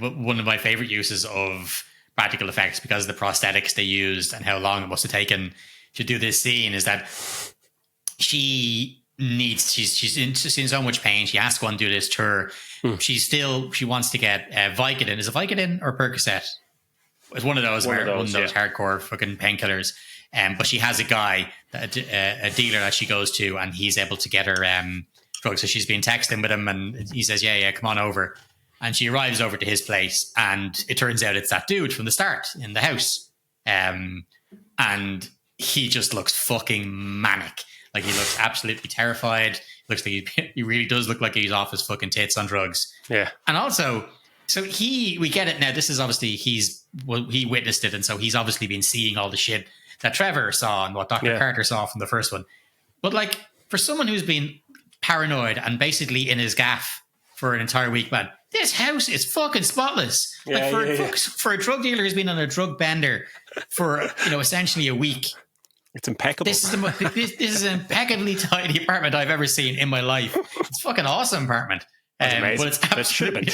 one of my favorite uses of practical effects because of the prosthetics they used and how long it must have taken to do this scene is that she's in so much pain. She has to go and do this tour. She wants to get Vicodin. Is it Vicodin or Percocet? It's one of those hardcore fucking painkillers. But she has a guy, a dealer that she goes to, and he's able to get her drugs. So she's been texting with him, and he says, "Yeah, come on over." And she arrives over to his place, and it turns out it's that dude from the start in the house. And he just looks fucking manic. Like he looks absolutely terrified. Looks like he really does look like he's off his fucking tits on drugs.
Yeah.
And also, so we get it now. This is obviously he witnessed it, and so he's obviously been seeing all the shit that Trevor saw and what Dr. Carter saw from the first one. But like for someone who's been paranoid and basically in his gaff for an entire week, man, this house is fucking spotless. For a drug dealer who's been on a drug bender for essentially a week,
it's impeccable.
This is an impeccably tidy apartment I've ever seen in my life. It's a fucking awesome apartment. But it's absolutely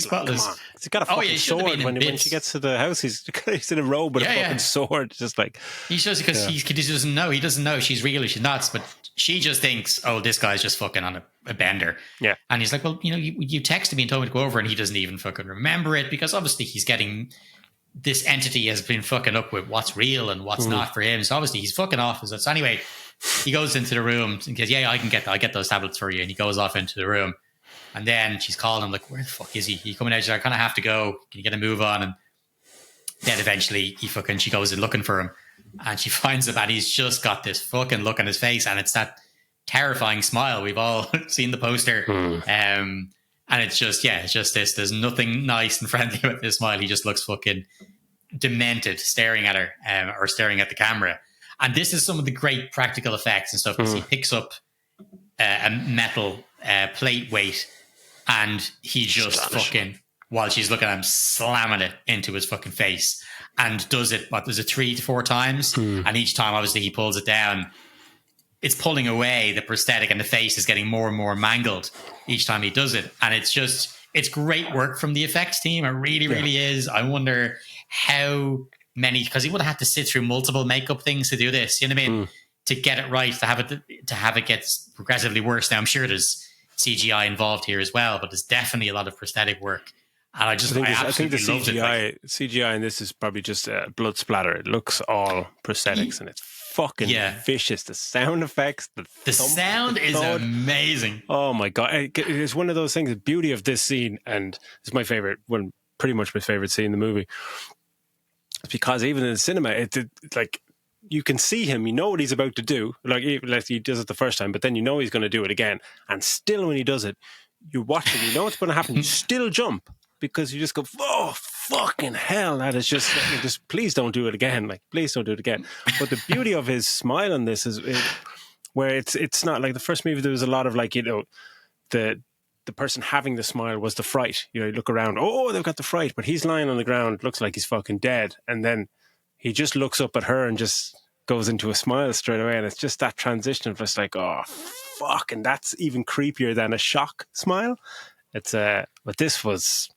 spotless.
He's got a fucking sword when she gets to the house. He's in a robe with a fucking sword. Just like
he shows it because he doesn't know. He doesn't know she's real or she's not. But she just thinks, oh, this guy's just fucking on a bender. Yeah. And he's like, well, you texted me and told me to go over, and he doesn't even fucking remember it because obviously he's getting this entity has been fucking up with what's real and what's not for him. So obviously he's fucking off. So anyway, he goes into the room and goes, yeah, I'll get those tablets for you. And he goes off into the room. And then she's calling him like, where the fuck is he? He coming out, she's like, I kind of have to go. Can you get a move on? And then eventually she goes in looking for him. And she finds him and he's just got this fucking look on his face. And it's that terrifying smile. We've all seen the poster. And it's just this. There's nothing nice and friendly about this smile. He just looks fucking demented staring at her or staring at the camera. And this is some of the great practical effects and stuff because he picks up a metal plate weight and he just fucking, while she's looking at him, slamming it into his fucking face and does it, 3 to 4 times? And each time, obviously, he pulls it down. It's pulling away the prosthetic and the face is getting more and more mangled each time he does it. And it's great work from the effects team. It really, really is. I wonder how many, because he would have had to sit through multiple makeup things to do this, you know what I mean? To get it right, to have it get progressively worse. Now, I'm sure there's CGI involved here as well, but there's definitely a lot of prosthetic work. And I
think the
absolutely loved it. Like,
CGI in this is probably just blood splatter. It looks all prosthetics, and it's fucking vicious. The sound effects,
the sound is amazing.
Oh my god! It's one of those things. The beauty of this scene, and it's my favorite one, pretty much my favorite scene in the movie, because even in the cinema, it's like you can see him. You know what he's about to do. Like he does it the first time, but then you know he's going to do it again. And still, when he does it, you watch it. You know what's going to happen. You still jump. Because you just go, oh, fucking hell, that is just please don't do it again. Like, please don't do it again. But the beauty of his smile on this is where it's not like the first movie, there was a lot of like, you know, the person having the smile was the fright. You know, you look around, oh, they've got the fright. But he's lying on the ground, looks like he's fucking dead. And then he just looks up at her and just goes into a smile straight away. And it's just that transition of just like, oh, fuck. And that's even creepier than a shock smile. It's but this was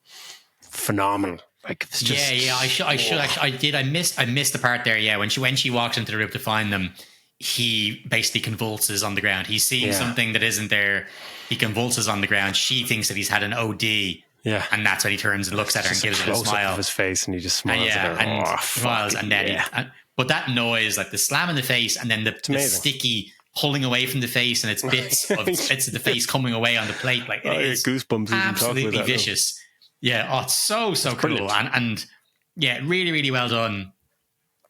phenomenal. Like it's just
I missed the part there. Yeah, when she walks into the room to find them, he basically convulses on the ground. He's seeing something that isn't there. He convulses on the ground. She thinks that he's had an OD.
Yeah,
and that's when he turns and looks at her and gives her a smile
of his face, and he just smiles at her.
And smiles, and then but that noise, like the slam in the face, and then the sticky pulling away from the face, and it's bits of the face coming away on the plate. Like it is
goosebumps.
Absolutely vicious. Yeah. Oh, it's so cool. Brilliant. And yeah, really, really well done.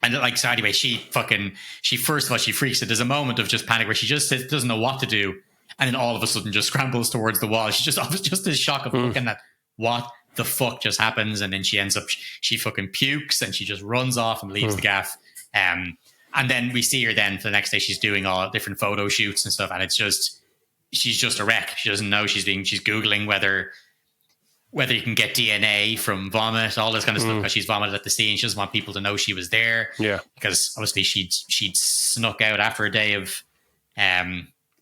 And like, so anyway, she first of all, she freaks it. There's a moment of just panic where she just doesn't know what to do. And then all of a sudden just scrambles towards the wall. She's just this shock of looking at what the fuck just happens. And then she fucking pukes and she just runs off and leaves the gaff. And then we see her then for the next day, she's doing all different photo shoots and stuff. And she's just a wreck. She doesn't know she's Googling whether you can get DNA from vomit, all this kind of stuff, because she's vomited at the scene. She doesn't want people to know she was there. Yeah. Because obviously she'd snuck out after a day of,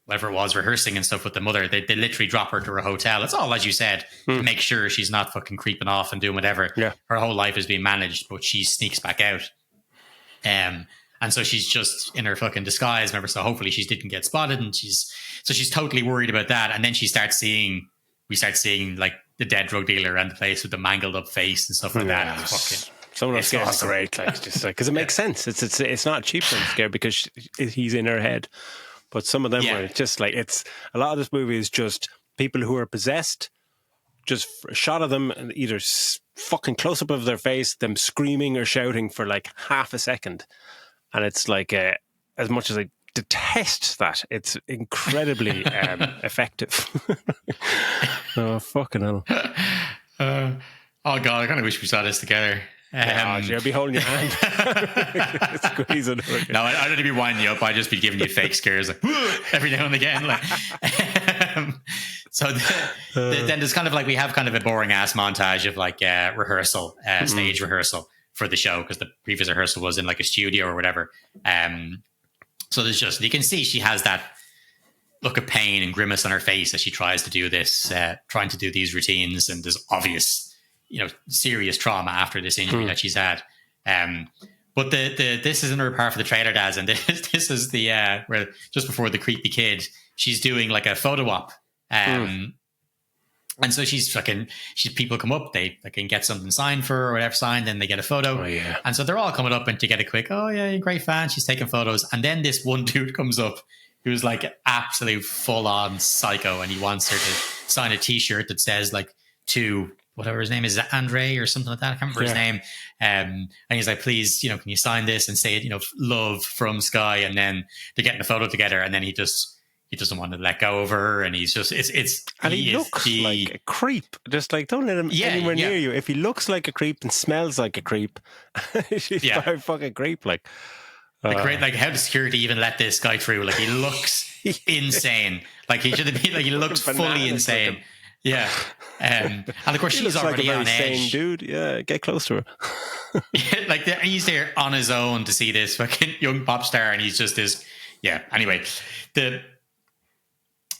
whatever it was, rehearsing and stuff with the mother. They literally drop her to a hotel. It's all, as you said, to make sure she's not fucking creeping off and doing whatever. Yeah. Her whole life is being managed, but she sneaks back out. And so she's just in her fucking disguise, remember? So hopefully she didn't get spotted, and she's totally worried about that. And then we start seeing like the dead drug dealer and the place with the mangled up face and stuff like that.
Some of those scares are great, like just like because it makes sense. It's not a cheap jump scare because he's in her head, but some of them are just like it's a lot of this movie is just people who are possessed. Just a shot of them, and either fucking close up of their face, them screaming or shouting for like half a second. And it's like, as much as I detest that, it's incredibly effective. Oh, fucking hell.
Oh, God, I kind of wish we saw this together.
I'd be holding your hand. Squeezing it.
No, I don't be winding you up. I'd just be giving you fake scares like, every now and again. Like, so then there's kind of like, we have kind of a boring ass montage of like rehearsal, stage rehearsal for the show, because the previous rehearsal was in like a studio or whatever. So there's just, you can see she has that look of pain and grimace on her face as she tries to do this, trying to do these routines, and there's obvious, serious trauma after this injury that she's had. But this is another part for the trailer, Daz, and this is the where just before the creepy kid, she's doing like a photo op. And so people come up, they can get something signed for her or whatever signed, then they get a photo. Oh, yeah. And so they're all coming up and to get a quick, oh yeah, great fan. She's taking photos. And then this one dude comes up who's like absolute full on psycho, and he wants her to sign a t-shirt that says like to whatever his name is Andre or something like that. I can't remember his name. And he's like, please, can you sign this and say it, love from Sky. And then they're getting a photo together, and then he doesn't want to let go of her, and he's just
he looks like a creep. Just like, don't let him anywhere near you. If he looks like a creep and smells like a creep, he's a fucking creep. Like
how does security even let this guy through? Like, he looks insane. Like, he should have been like, he looks fully insane. Yeah. And of course she's already like on edge.
Dude, yeah, get close to her.
Like, he's there on his own to see this fucking young pop star, and he's just this. Yeah. Anyway,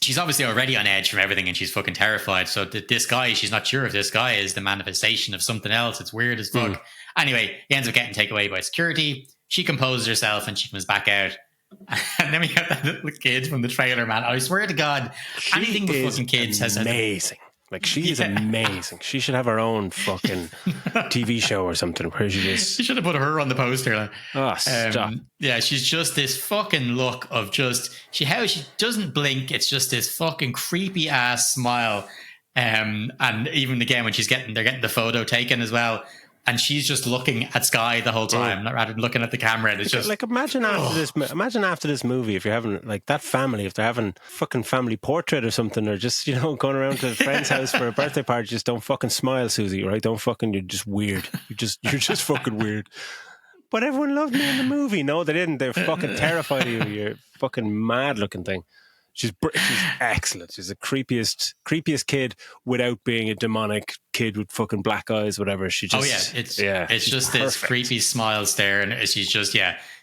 she's obviously already on edge from everything, and she's fucking terrified. So this guy, she's not sure if this guy is the manifestation of something else. It's weird as fuck. Anyway, he ends up getting taken away by security. She composes herself and she comes back out. And then we have that little kid from the trailer, man. I swear to God, anything with fucking kids
has amazing. Like, she is amazing. She should have her own fucking TV show or something where she just...
You should have put her on the poster. Like.
Oh, stop.
Yeah, she's just this fucking look of just... How she doesn't blink. It's just this fucking creepy ass smile. And even again, when they're getting the photo taken as well, and she's just looking at Sky the whole time, rather than looking at the camera. And it's just
like, imagine after this movie, if you're having like that family, if they're having fucking family portrait or something, or just, you know, going around to a friend's house for a birthday party, just don't fucking smile, Susie, right? Don't fucking, you're just weird. You're just fucking weird. But everyone loved me in the movie. No, they didn't. They're fucking terrified of you. You're fucking mad looking thing. She's excellent. She's the creepiest kid without being a demonic kid with fucking black eyes, whatever. She just
it's just perfect. This creepy smile stare, and she's just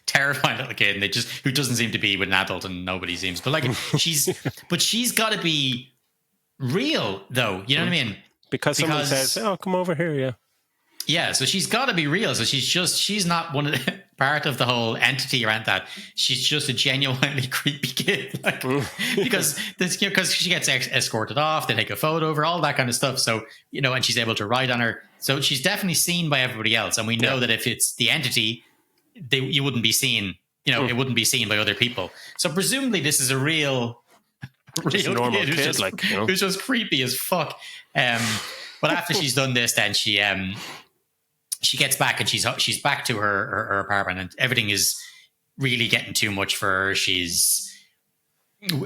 terrifying little kid, and who doesn't seem to be with an adult, and nobody seems. But like she's got to be real though. You know what I mean? Because someone says, "Oh, come over here," yeah, so she's got to be real. So she's not one of the part of the whole entity around that. She's just a genuinely creepy kid, like, because she gets escorted off. They take a photo of her, all that kind of stuff. So, you know, and she's able to ride on her. So she's definitely seen by everybody else. And we know that if it's the entity, you wouldn't be seen. You know, it wouldn't be seen by other people. So presumably, this is a real normal kid who's just creepy as fuck. But after she's done this, then she gets back and she's back to her apartment, and everything is really getting too much for her.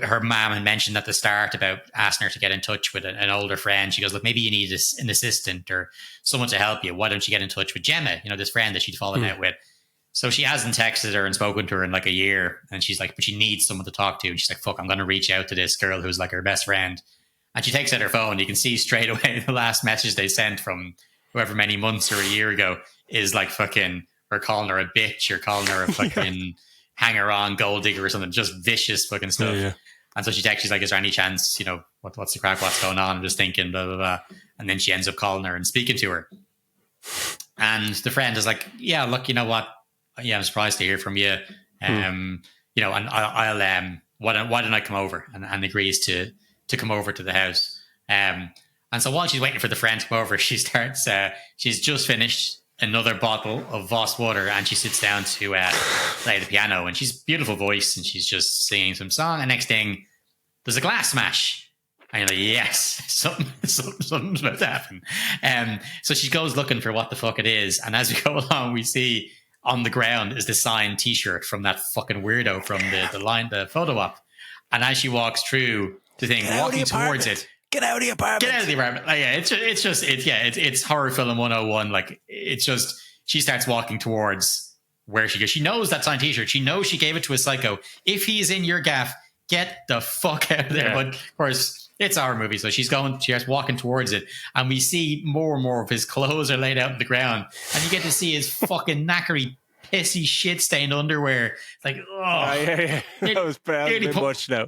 Her mom had mentioned at the start about asking her to get in touch with an older friend. She goes, look, maybe you need an assistant or someone to help you. Why don't you get in touch with Gemma, you know, this friend that she'd fallen out with. So she hasn't texted her and spoken to her in like a year. And she's like, but she needs someone to talk to. And she's like, fuck, I'm going to reach out to this girl who's like her best friend. And she takes out her phone. You can see straight away the last message they sent from whoever many months or a year ago is like fucking, or calling her a bitch, or calling her a fucking hanger-on gold digger or something, just vicious fucking stuff. Yeah. And so she texts, she's like, is there any chance, you know, what's the crack, what's going on? I'm just thinking, blah, blah, blah. And then she ends up calling her and speaking to her. And the friend is like, yeah, look, you know what? Yeah, I'm surprised to hear from you. You know, and I'll why don't I come over? And agrees to come over to the house. And so while she's waiting for the friend to come over, she starts, she's just finished another bottle of Voss water, and she sits down to play the piano, and she's beautiful voice, and she's just singing some song. And next thing, there's a glass smash. And you're like, yes, something's about to happen. So she goes looking for what the fuck it is. And as we go along, we see on the ground is the signed t-shirt from that fucking weirdo from the photo op. And as she walks through the thing, walking towards it,
get out of the apartment.
Get out of the apartment. Like, it's horror film 101. Like, it's just, she starts walking towards where she goes. She knows that signed t-shirt. She knows she gave it to a psycho. If he's in your gaff, get the fuck out of there. Yeah. But of course, it's our movie. So she's walking towards it. And we see more and more of his clothes are laid out on the ground. And you get to see his fucking knackery, pissy, shit-stained underwear. Like,
that was bad. Much now.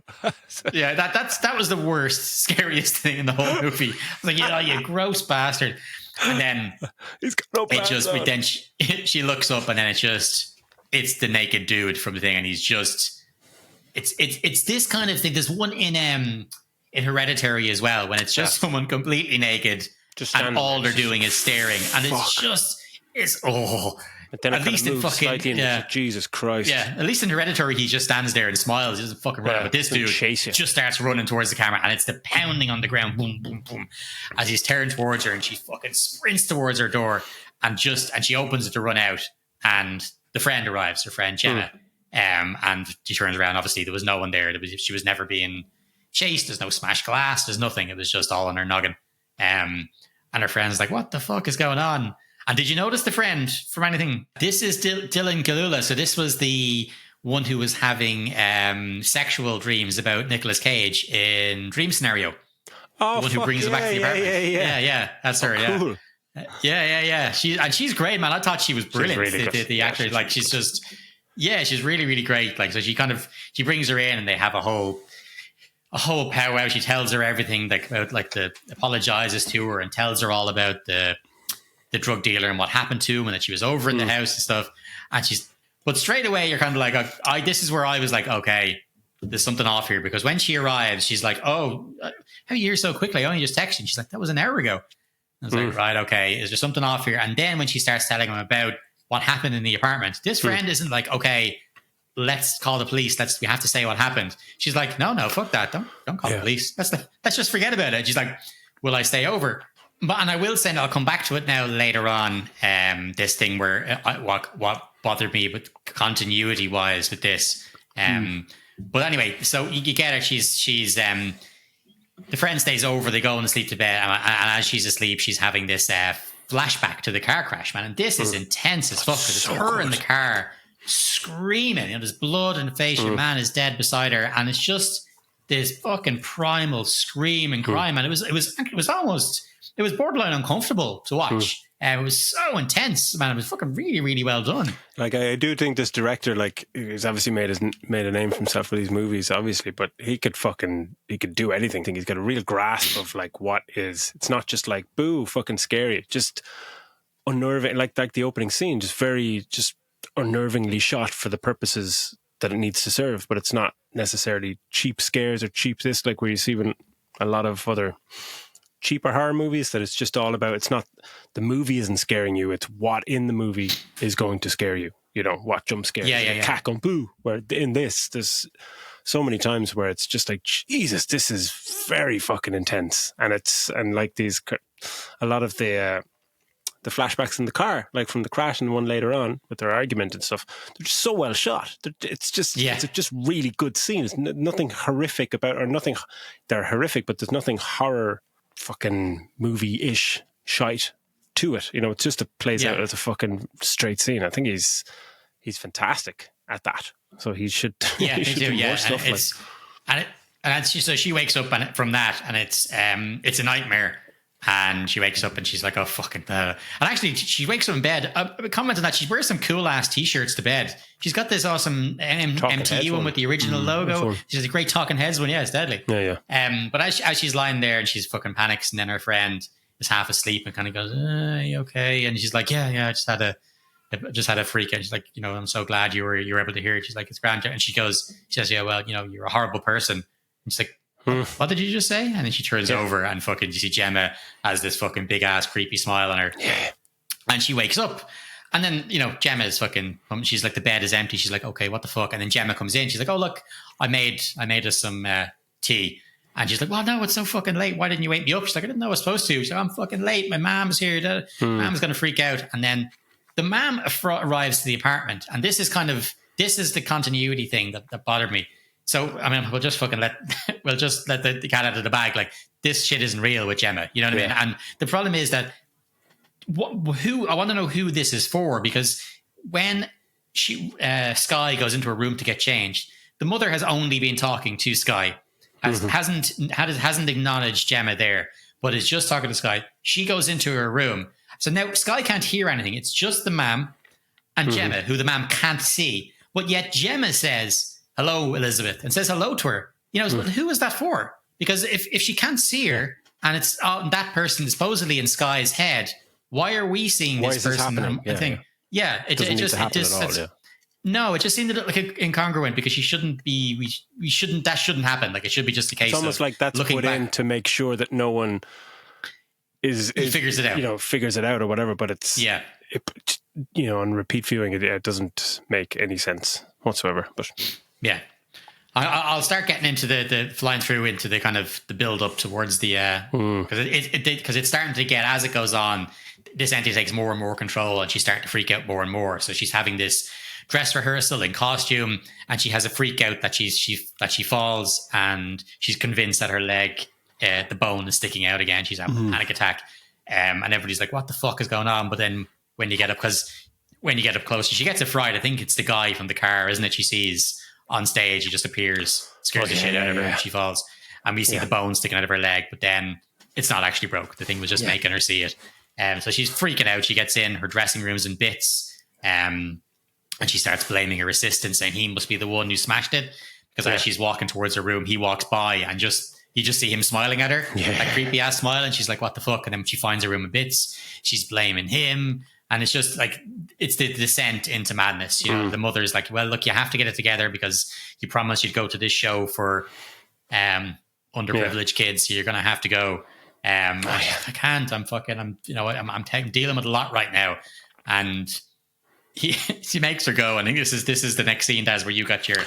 Yeah, that was the worst, scariest thing in the whole movie. I was like, you gross bastard. And then
he's got no pants on.
Then she looks up, and then it's the naked dude from the thing, and he's just it's this kind of thing. There's one in Hereditary as well, when it's just someone completely naked, and all they're doing is staring, and it's
But then at least in fucking Jesus Christ.
Yeah, at least in Hereditary, he just stands there and smiles. He doesn't fucking run. But this dude just starts running towards the camera, and it's the pounding on the ground, boom, boom, boom, as he's tearing towards her, and she fucking sprints towards her door, and she opens it to run out, and the friend arrives, her friend Jenna, and she turns around. Obviously, there was no one there. She was never being chased. There's no smashed glass. There's nothing. It was just all on her noggin. And her friend's like, "What the fuck is going on?" And did you notice the friend from anything? This is Dylan Galula. So this was the one who was having sexual dreams about Nicolas Cage in Dream Scenario.
Oh,
the one who brings her back to the apartment. Yeah. That's her.
Cool.
Yeah. She's great, man. I thought she was brilliant. Really the actor, like, she's just, she's really, really great. Like, so she brings her in, and they have a whole powwow. She tells her everything, like, about, like, apologizes to her and tells her all about the drug dealer and what happened to him, and that she was over in the house and stuff. And but straight away you're kind of like, this is where I was like, okay, there's something off here, because when she arrives, she's like, oh, how are you here so quickly? I only just texted. She's like, that was an hour ago. I was like, right, okay, is there something off here? And then when she starts telling him about what happened in the apartment, this friend isn't like, okay, let's call the police. We have to say what happened. She's like, no, fuck that. Don't call the police. Let's just forget about it. She's like, will I stay over? And I will say, and I'll come back to it now later on. This thing where what bothered me, but continuity wise with this. But anyway, so you get her. She's the friend stays over. They go and sleep to bed, and as she's asleep, she's having this flashback to the car crash, man. And this is intense as fuck, because it's her in the car screaming. There's blood in the face. Your man is dead beside her, and it's just this fucking primal scream and cry, man. It was borderline uncomfortable to watch. It was so intense, man. It was fucking really, really well done. Like,
I do think this director, like, he's obviously made a name for himself with these movies, obviously, but he could do anything. I think he's got a real grasp of like it's not just like boo, fucking scary, just unnerving, like the opening scene, just unnervingly shot for the purposes that it needs to serve, but it's not necessarily cheap scares or cheap this, like where you see in a lot of other cheaper horror movies, that it's just all about, it's not, the movie isn't scaring you, it's what in the movie is going to scare you, what jump scares, cack on boo, where in this, there's so many times where it's just like, Jesus, this is very fucking intense. And like a lot of the flashbacks in the car, like from the crash and the one later on with their argument and stuff, they're just so well shot. It's just really good scenes. Nothing horrific about, or nothing, they're horrific, but there's nothing horror fucking movie-ish shite to it. It just plays out as a fucking straight scene. I think he's fantastic at that. So he should, do more stuff.
So she wakes up from that, and it's a nightmare. And she wakes up and she's like, oh, fucking hell. And actually, she wakes up in bed. A comment on that, she wears some cool-ass T-shirts to bed. She's got this awesome MTU one with the original logo. She has a great Talking Heads one. Yeah, it's deadly.
Yeah.
But as she's lying there and she's fucking panics, and then her friend is half asleep and kind of goes, are you okay? And she's like, yeah, I just had a freak out. She's like, I'm so glad you were able to hear it. She's like, it's grand. And she says, yeah, well, you're a horrible person. And she's like, what did you just say? And then she turns over and fucking, you see Gemma has this fucking big ass creepy smile on her. Yeah. And she wakes up, and then, Gemma is fucking, she's like, the bed is empty. She's like, okay, what the fuck? And then Gemma comes in. She's like, oh, look, I made us some tea. And she's like, well, no, it's so fucking late. Why didn't you wake me up? She's like, I didn't know I was supposed to. She's like, I'm fucking late. My mom's here. Mom's going to freak out. And then the mom arrives to the apartment. And this is the continuity thing that bothered me. So, I mean, we'll just let the cat out of the bag. Like, this shit isn't real with Gemma. You know what I mean? And the problem is that I want to know who this is for, because when Sky goes into her room to get changed, the mother has only been talking to Sky, hasn't acknowledged Gemma there, but is just talking to Sky. She goes into her room. So now Sky can't hear anything. It's just the mom and Gemma, who the mom can't see. But yet Gemma says, hello, Elizabeth, and says hello to her. Who is that for? Because if she can't see her, and it's that person supposedly in Sky's head, why are we seeing this person? No, it just seemed like incongruent, because she shouldn't be. That shouldn't happen. Like, it should be just a case.
It's almost like that's put in to make sure that no one is figures it out. Figures it out or whatever. But it's on repeat viewing, it doesn't make any sense whatsoever. But
yeah, I'll start getting into the flying through into the kind of the build up towards the because it's starting to get, as it goes on, this entity takes more and more control, and she's starting to freak out more and more. So she's having this dress rehearsal in costume, and she has a freak out that she falls, and she's convinced that her leg, the bone is sticking out again. She's having a panic attack, and everybody's like, "What the fuck is going on?" But then when you get up close, she gets a fright. I think it's the guy from the car, isn't it? She sees on stage, he just appears, scares the shit out of her, and she falls. And we see the bone sticking out of her leg, but then it's not actually broke. The thing was just making her see it. So she's freaking out. She gets in, her dressing room's in bits, and she starts blaming her assistant, saying he must be the one who smashed it. Because as she's walking towards her room, he walks by, and you just see him smiling at her, that creepy ass smile, and she's like, what the fuck? And then when she finds her room in bits, she's blaming him. And it's just like, it's the descent into madness. You know, the mother's like, well, look, you have to get it together because you promised you'd go to this show for underprivileged kids. So you're going to have to go. I can't. I'm dealing with a lot right now. And she makes her go. I think this is the next scene, Daz, where you got your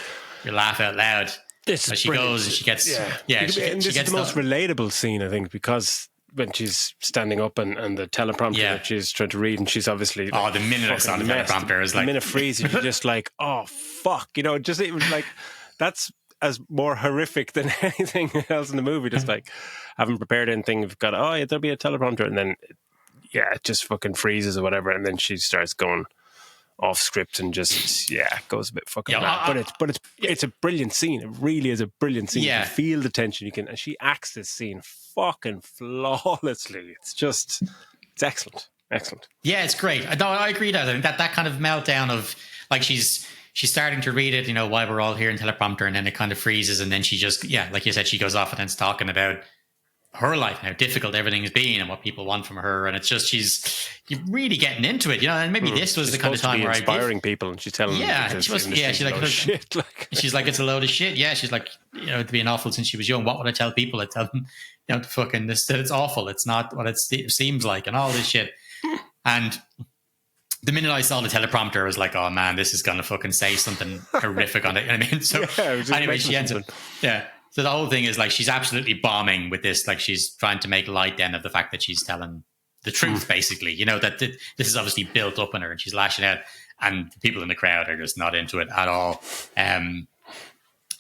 laugh out loud. She goes and she gets
this is the most relatable scene, I think, because when she's standing up and the teleprompter that she's trying to read, and she's obviously
the minute I saw the teleprompter is like,
the minute freezes, you're just like, oh fuck, you know, just even like that's as more horrific than anything else in the movie. Just like, haven't prepared anything, we've got there'll be a teleprompter, and then it just fucking freezes or whatever, and then she starts going off script and just goes a bit fucking mad. But it's a brilliant scene. It really is a brilliant scene. You can feel the tension. And she acts this scene fucking flawlessly. It's excellent.
Yeah, it's great. I agree that. I think that kind of meltdown of like she's starting to read it, you know, while we're all here in teleprompter, and then it kind of freezes, and then she just like you said, she goes off and then talking about her life, how difficult everything has been and what people want from her, and it's just you're really getting into it, you know. And maybe this was the kind of time where
inspiring people, and she's telling them she's like shit, like
she's like, it's a load of shit. Yeah, she's like, you know, it's been awful since she was young. What would I tell people? I tell them, you know, fucking this, that it's awful. It's not what it seems like, and all this shit. And the minute I saw the teleprompter, I was like, oh man, this is gonna fucking say something horrific on it. You know what I mean? So anyway, she ends up So the whole thing is like, she's absolutely bombing with this. Like, she's trying to make light then of the fact that she's telling the truth, basically, you know, that this is obviously built up in her, and she's lashing out, and the people in the crowd are just not into it at all. And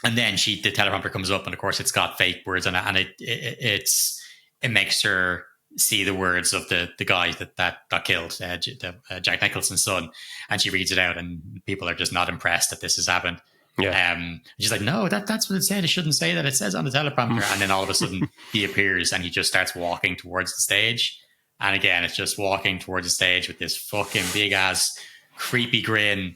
then the teleprompter comes up, and of course it's got fake words on it, and it makes her see the words of the guy that got killed, Jack Nicholson's son, and she reads it out, and people are just not impressed that this has happened. She's like, no, that's what it said. It shouldn't say that. It says on the teleprompter. And then all of a sudden he appears, and he just starts walking towards the stage. And again, it's just walking towards the stage with this fucking big ass creepy grin.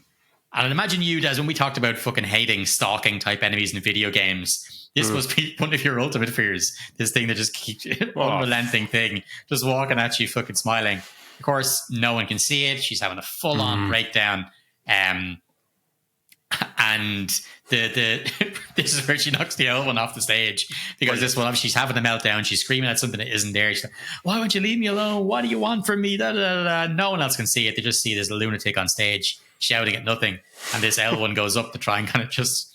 And I'd imagine you, Des, when we talked about fucking hating stalking type enemies in video games, this must be one of your ultimate fears. This thing that just keeps unrelenting thing, just walking at you, fucking smiling. Of course, no one can see it. She's having a full on breakdown. And this is where she knocks the old one off the stage, because this one, she's having a meltdown. She's screaming at something that isn't there. She's like, why won't you leave me alone? What do you want from me? Da, da, da, da. No one else can see it. They just see this lunatic on stage shouting at nothing. And this L one goes up to try and kind of just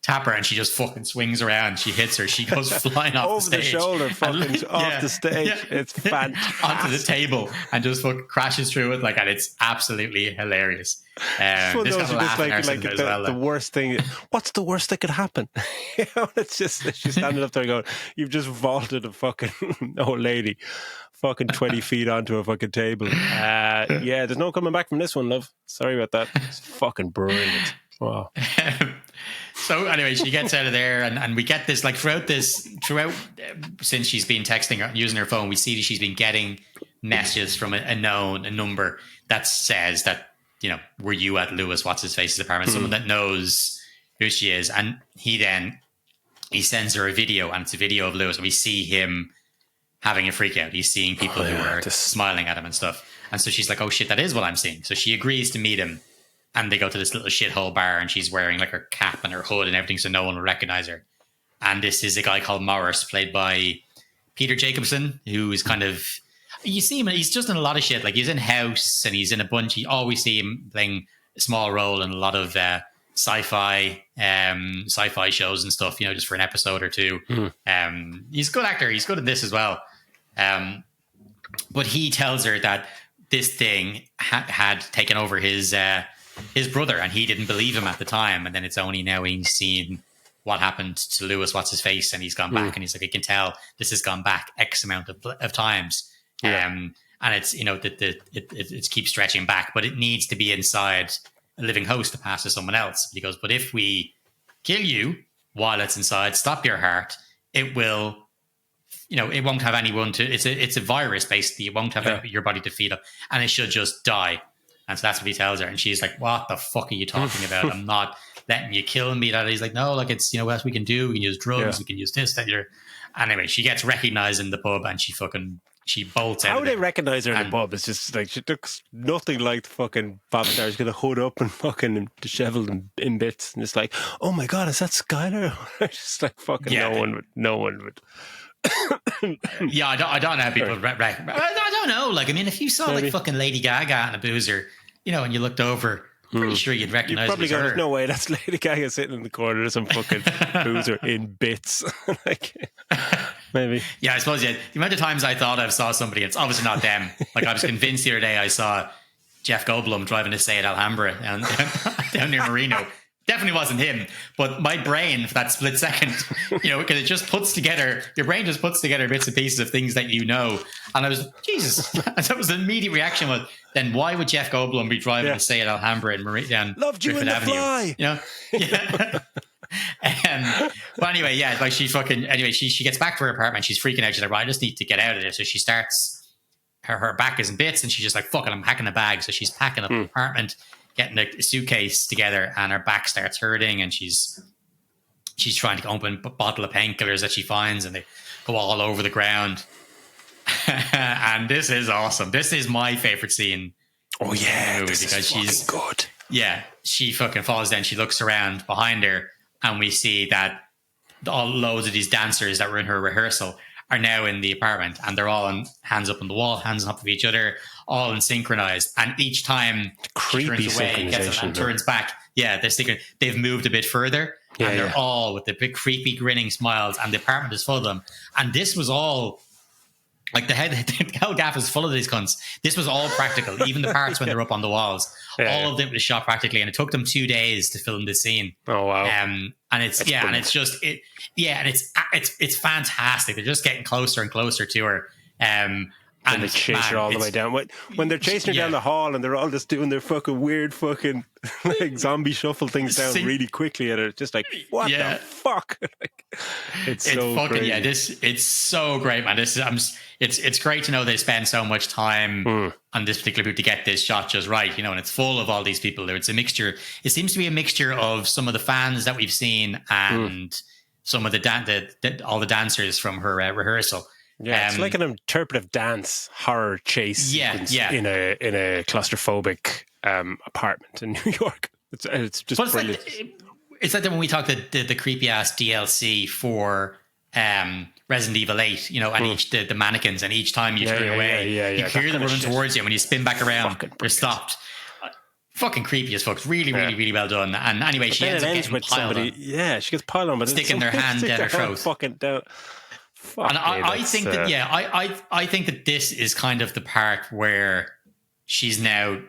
tap her, and she just fucking swings around. She hits her. She goes flying off
over
the stage.
the shoulder, fucking off the stage. Yeah. It's fantastic.
Onto the table, and just fucking crashes through it, and it's absolutely hilarious.
The worst thing. What's the worst that could happen? You know, it's just she's standing up there going, "You've just vaulted a fucking old lady, fucking 20 feet onto a fucking table." There's no coming back from this one, love. Sorry about that. It's fucking brilliant. Wow.
So anyway, she gets out of there, and we get this throughout since she's been texting or using her phone, we see that she's been getting messages from a number that says that, you know, were you at Lewis what's his face's apartment? Someone that knows who she is, and he sends her a video, and it's a video of Lewis, and we see him having a freak out. He's seeing people who are smiling at him and stuff, and so she's like, oh shit, that is what I'm seeing. So she agrees to meet him. And they go to this little shithole bar, and she's wearing her cap and her hood and everything, so no one will recognize her. And this is a guy called Morris, played by Peter Jacobson, who is kind of, you see him, he's just in a lot of shit. Like, he's in House, and he's in a bunch. You always see him playing a small role in a lot of sci-fi shows and stuff, you know, just for an episode or two. He's a good actor. He's good at this as well. But he tells her that this thing had taken over his brother, and he didn't believe him at the time, and then it's only now he's seen what happened to Lewis what's his face, and he's gone back, and he's like, I can tell this has gone back X amount of times. And it's, you know, it keeps stretching back, but it needs to be inside a living host to pass to someone else. He goes, but if we kill you while it's inside, stop your heart, it will, you know, it won't have anyone to, it's a virus basically, it won't have your body to feed up, and it should just die. And so that's what he tells her. And she's like, what the fuck are you talking about? I'm not letting you kill me. That he's like, no, like, it's, you know, what we can do. We can use drugs. We can use this, that, you're. Anyway, she gets recognized in the pub, and she fucking she bolts out.
How
of
they
there.
recognize her in the pub? It's just like she looks nothing like the fucking Bob Star's got a hood up and fucking disheveled and in bits, and it's like, oh my god, is that Skylar? Just like fucking no one would.
Yeah, I don't know how people. I don't know. Like, I mean, if you saw like fucking Lady Gaga and a boozer, and you looked over, pretty sure you'd recognize.
You probably
it as her.
there's no way that's Lady Gaga sitting in the corner of some fucking boozer in bits. Like, maybe.
Yeah, I suppose. Yeah, the amount of times I thought I saw somebody, it's obviously not them. Like, I was convinced the other day I saw Jeff Goldblum driving to Seat Alhambra down near Marino. Definitely wasn't him, but my brain for that split second, because it just puts together, your brain just puts together bits and pieces of things that and I was, Jesus, that was the immediate reaction was, then why would Jeff Goldblum be driving to Seat Alhambra in down
Loved you
Griffin
in the
Avenue?
Fly.
Yeah. But anyway, like she gets back to her apartment, she's freaking out, she's like, right, I just need to get out of there. So she starts, her back is in bits, and she's just like, fuck it, I'm packing a bag. So she's packing up the apartment, getting a suitcase together, and her back starts hurting, and she's trying to open a bottle of painkillers that she finds, and they go all over the ground. And this is awesome. This is my favorite scene.
Oh yeah,
because she's
good.
Yeah, she fucking falls down. She looks around behind her, and we see that loads of these dancers that were in her rehearsal are now in the apartment, and they're all on hands up on the wall, hands on top of each other, all in synchronized. And each time
creepy
she turns away, gets up and turns back, they've moved a bit further, and they're all with the big creepy grinning smiles, and the apartment is full of them. And this was all like the hell gaff is full of these cunts. This was all practical, even the parts when they're up on the walls. All of it was shot practically, and it took them 2 days to film this scene.
Oh wow!
And it's and it's just it's fantastic. They're just getting closer and closer to her.
And they chase her all the way down. When they're chasing her down the hall, and they're all just doing their fucking weird fucking like zombie shuffle things down really quickly, and it's just like, what the fuck? Like, it's so fucking crazy.
It's so great, man. It's great to know they spend so much time on this particular boot to get this shot just right, and it's full of all these people. It's a mixture. It seems to be a mixture of some of the fans that we've seen and some of all the dancers from her rehearsal.
Yeah, it's like an interpretive dance horror chase sequence in a claustrophobic apartment in New York. It's just brilliant.
It's like when we talked the creepy ass DLC for Resident Evil 8, and each the mannequins, and each time you turn away, you hear them running towards you, and when you spin back around, they're stopped. Fucking creepy as fuck. It's really, really, really well done. And anyway, she ends up getting with somebody.
Yeah, she gets piled on, but
sticking their hand down her throat.
Fucking down.
And I think I think that this is kind of the part where she's now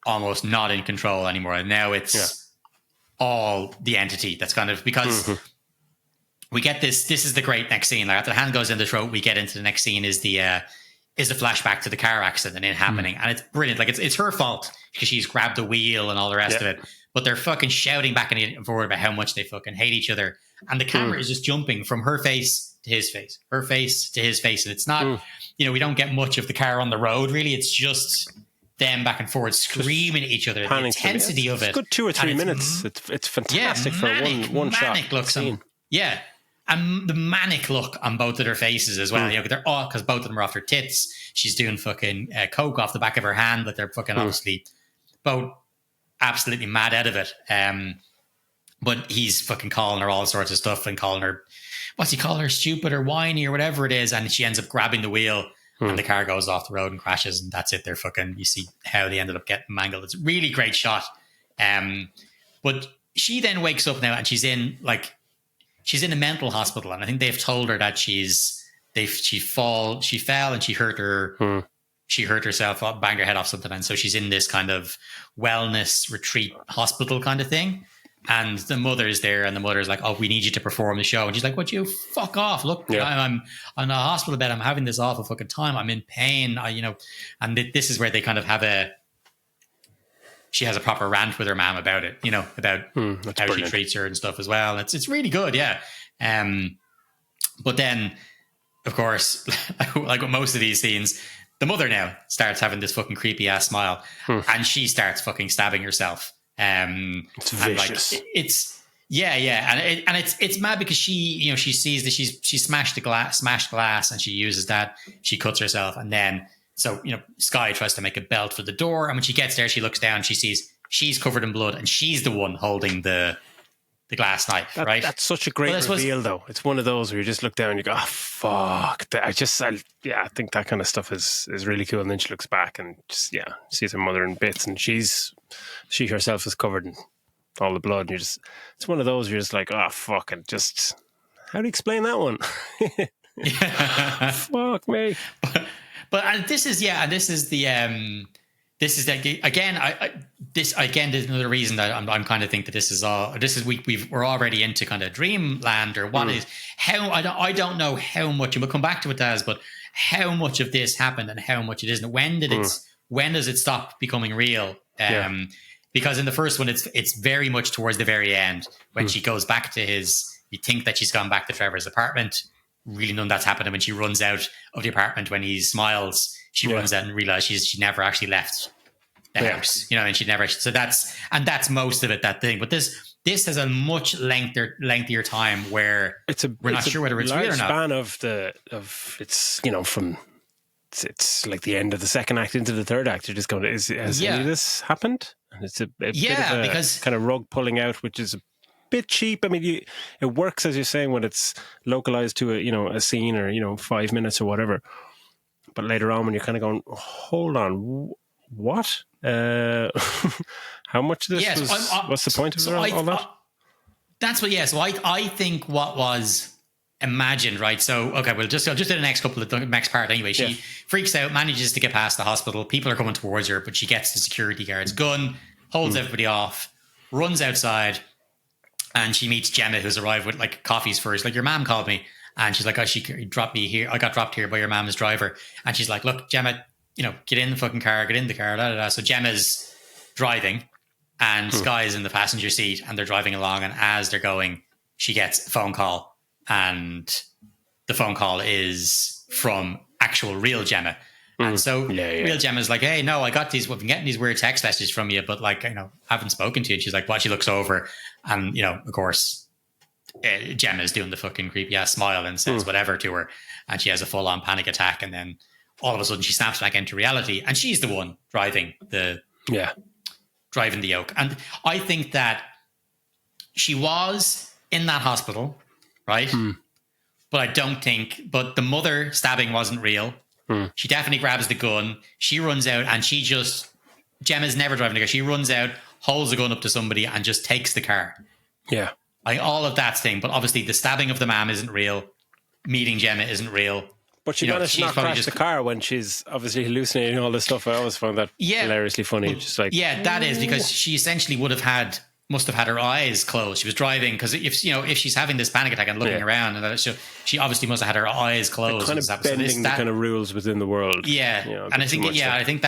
almost not in control anymore. Now it's all the entity that's kind of, because we get this is the great next scene. Like after the hand goes in the throat, we get into the next scene is the flashback to the car accident and it happening. And it's brilliant. Like it's her fault because she's grabbed the wheel and all the rest of it. But they're fucking shouting back and forward about how much they fucking hate each other. And the camera is just jumping from her face to his face, her face to his face. And it's not, we don't get much of the car on the road, really. It's just them back and forth screaming at each other. The intensity of it.
It's good 2 or 3 minutes. It's fantastic for one shot.
Look, yeah. And the manic look on both of their faces as well. They're all, because both of them are off their tits. She's doing fucking coke off the back of her hand, but they're fucking obviously both absolutely mad out of it. But he's fucking calling her all sorts of stuff and calling her, what's he call her, stupid or whiny or whatever it is. And she ends up grabbing the wheel and the car goes off the road and crashes. And that's it. They're fucking, you see how they ended up getting mangled. It's a really great shot. But she then wakes up now and she's in a mental hospital. And I think they've told her that she fell and she hurt herself, banged her head off something. And so she's in this kind of wellness retreat hospital kind of thing. And the mother's there, and the mother's like, "Oh, we need you to perform the show." And she's like, "What? You fuck off! Look, I'm on a hospital bed. I'm having this awful fucking time. I'm in pain. And this is where they kind of have she has a proper rant with her mom about it. About how brilliant. She treats her and stuff as well. It's really good, yeah. But then, of course, like with most of these scenes, the mother now starts having this fucking creepy ass smile, and she starts fucking stabbing herself.
It's vicious.
And and it's mad because she sees that she smashed glass, and she uses that. She cuts herself, and then Sky tries to make a belt for the door, and when she gets there, she looks down, she sees she's covered in blood, and she's the one holding the glass knife. Right?
That's such a great reveal, though. It's one of those where you just look down and you go, "Oh fuck!" I think that kind of stuff is really cool. And then she looks back and just sees her mother in bits, and she herself is covered in all the blood, and it's one of those where you're just like, oh fuck, and just how do you explain that one? Fuck me.
But this is the this is another reason that I'm kind of think that we're already into kind of dreamland, or what is how I don't know how much, and we'll come back to it, Daz, but how much of this happened and how much it isn't. When does it stop becoming real? Because in the first one, it's very much towards the very end when she goes back to you think that she's gone back to Trevor's apartment. Really, none of that's happened. And when she runs out of the apartment, when he smiles, she runs out and realizes she never actually left the house, and she never. So that's most of it, that thing. But this has a much lengthier time where we're not sure whether it's real or not.
Span of it's from. It's like the end of the second act into the third act. You're just going, has any of this happened? And it's a bit of a because kind of rug pulling out, which is a bit cheap. I mean, it works, as you're saying, when it's localized to a scene or 5 minutes or whatever. But later on, when you're kind of going, hold on, what? How much of this was? What's the point of all that?
That's what. Yeah. So I think what was imagined, right? So okay, I'll just do the next part anyway. She freaks out, manages to get past the hospital. People are coming towards her, but she gets the security guard's gun, holds everybody off, runs outside, and she meets Gemma, who's arrived with like coffees first. Like, your mom called me, and she's like, "Oh, she dropped me here. I got dropped here by your mom's driver." And she's like, "Look, Gemma, get in the fucking car, get in the car." So Gemma's driving, and Sky is in the passenger seat, and they're driving along. And as they're going, she gets a phone call. And the phone call is from actual real Gemma. And so real Gemma's like, "Hey, no, I got these, we've been getting these weird text messages from you, but like, haven't spoken to you." And she's like, "What?" She looks over, and of course, Gemma's doing the fucking creepy ass smile and says whatever to her. And she has a full on panic attack. And then all of a sudden she snaps back into reality, and she's the one driving the yoke. And I think that she was in that hospital, right? But the mother stabbing wasn't real. She definitely grabs the gun. She runs out, and Gemma's never driving the car. She runs out, holds the gun up to somebody, and just takes the car.
Yeah.
All of that thing. But obviously the stabbing of the mom isn't real. Meeting Gemma isn't real.
But she managed to not crash the car when she's obviously hallucinating all this stuff. I always found that hilariously funny. Just like,
that is because she essentially must have had her eyes closed. She was driving, because if she's having this panic attack and looking around, and she obviously must have had her eyes closed.
Kind of bending the kind of rules within the world.
Yeah, and I think I think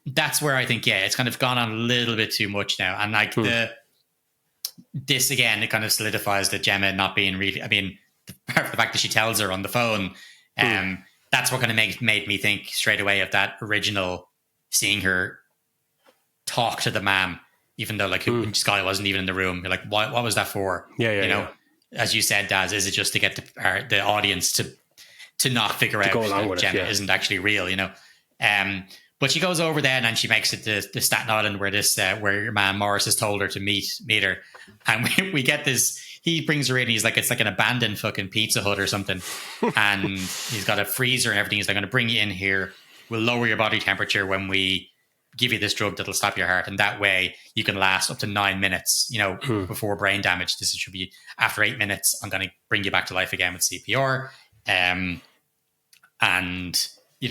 that's where I think it's kind of gone on a little bit too much now, and like this again, it kind of solidifies that Gemma not being really. I mean, the fact that she tells her on the phone, that's what kind of made me think straight away of that original, seeing her talk to the mom. Even though Sky wasn't even in the room, you're like, what was that for? As you said, Daz, is it just to get the audience to not figure out that Gemma isn't actually real? But she goes over then, and she makes it to Staten Island, where where your man Morris has told her to meet her, and we get this. He brings her in. He's like, it's like an abandoned fucking Pizza Hut or something, and he's got a freezer and everything. He's like, "I'm going to bring you in here. We'll lower your body temperature when we give you this drug that'll stop your heart, and that way you can last up to 9 minutes, before brain damage. This should be after 8 minutes. I'm going to bring you back to life again with CPR." And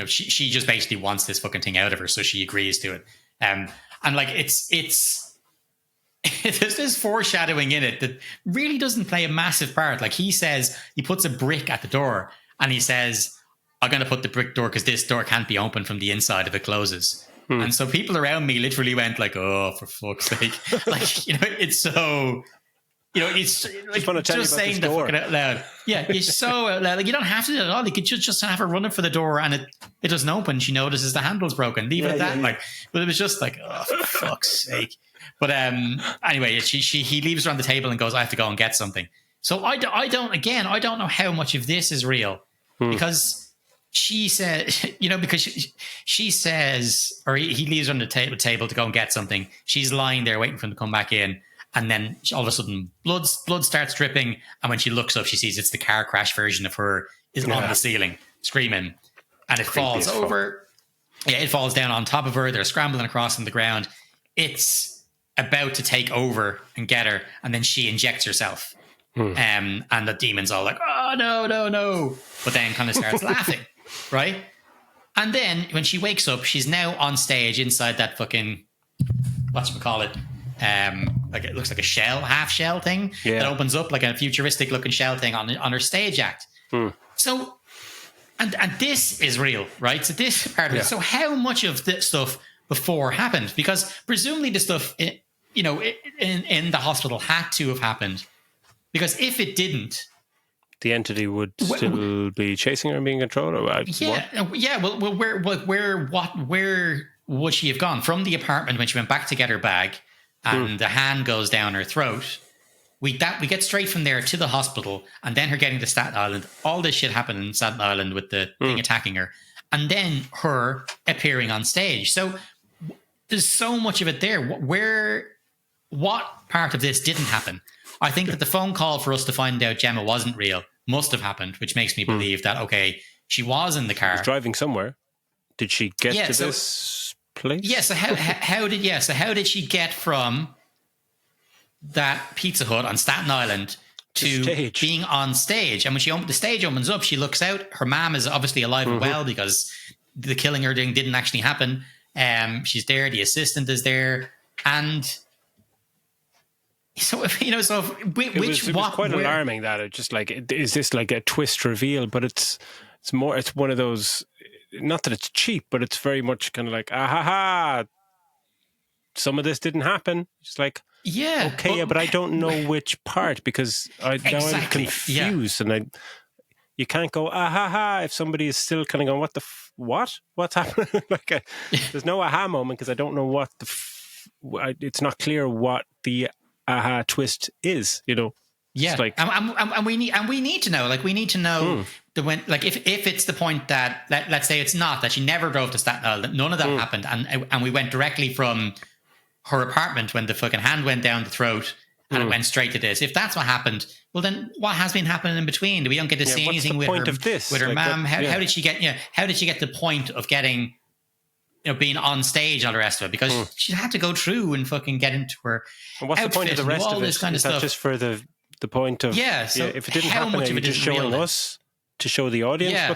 she just basically wants this fucking thing out of her, so she agrees to it. And like it's there's this foreshadowing in it that really doesn't play a massive part. Like, he puts a brick at the door, and he says, "I'm going to put the brick door because this door can't be opened from the inside if it closes." And so people around me literally went like, "Oh, for fuck's sake!" Like, it's so, it's like just saying the fucking out loud. Yeah, it's so out loud. Like, you don't have to do it at all. You could just have her running for the door, and it doesn't open. She notices the handle's broken. Leave it at that. Like, but it was just like, oh, for fuck's sake. But anyway, he leaves her on the table and goes, I have to go and get something. So I don't know how much of this is real because she said, because she says, or he leaves her on the table to go and get something. She's lying there waiting for him to come back in. And then all of a sudden blood starts dripping. And when she looks up, she sees it's the car crash version of her is on the ceiling screaming, and it falls over. Yeah, it falls down on top of her. They're scrambling across on the ground. It's about to take over and get her. And then she injects herself. And the demon's all like, oh, no. But then kind of starts laughing, right? And then when she wakes up, she's now on stage inside that fucking, whatchamacallit, like it looks like a half shell thing that opens up like a futuristic looking shell thing on her stage act. So, and this is real, right? So this part of it. So how much of this stuff before happened? Because presumably the stuff, in the hospital had to have happened. Because if it didn't,
the entity would still be chasing her and being controlled. Or
Well, where would she have gone from the apartment when she went back to get her bag, and the hand goes down her throat? We get straight from there to the hospital, and then her getting to Staten Island. All this shit happened in Staten Island with the thing attacking her, and then her appearing on stage. So there's so much of it there. What part of this didn't happen? I think that the phone call for us to find out Gemma wasn't real must have happened, which makes me believe that, okay, she was in the car.
She was driving somewhere. Did she get to this place?
Yeah, so how did she get from that Pizza Hut on Staten Island to being on stage? And when the stage opens up, she looks out. Her mom is obviously alive and well because the killing her thing didn't actually happen. She's there. The assistant is there. And so, it was
quite alarming that it just like, is this like a twist reveal? But it's one of those, not that it's cheap, but it's very much kind of like, some of this didn't happen. It's like, but I don't know which part because now I'm confused and you can't go if somebody is still kind of going, what's happening? There's no aha moment because I don't know what it's not clear what the aha twist is,
Yeah, and we need to know. Like, we need to know if it's the point that let's say it's not, that she never drove to Staten Island, none of that happened, and we went directly from her apartment when the fucking hand went down the throat and it went straight to this. If that's what happened, well, then what has been happening in between? We don't get to see anything with her mom. How did she get? How did she get the point of getting? Being on stage and all the rest of it, because she had to go through and fucking get into her.
And what's the point of the rest of it? This kind of stuff just for the point of so if it didn't happen, are you just showing us to show the audience? Yeah.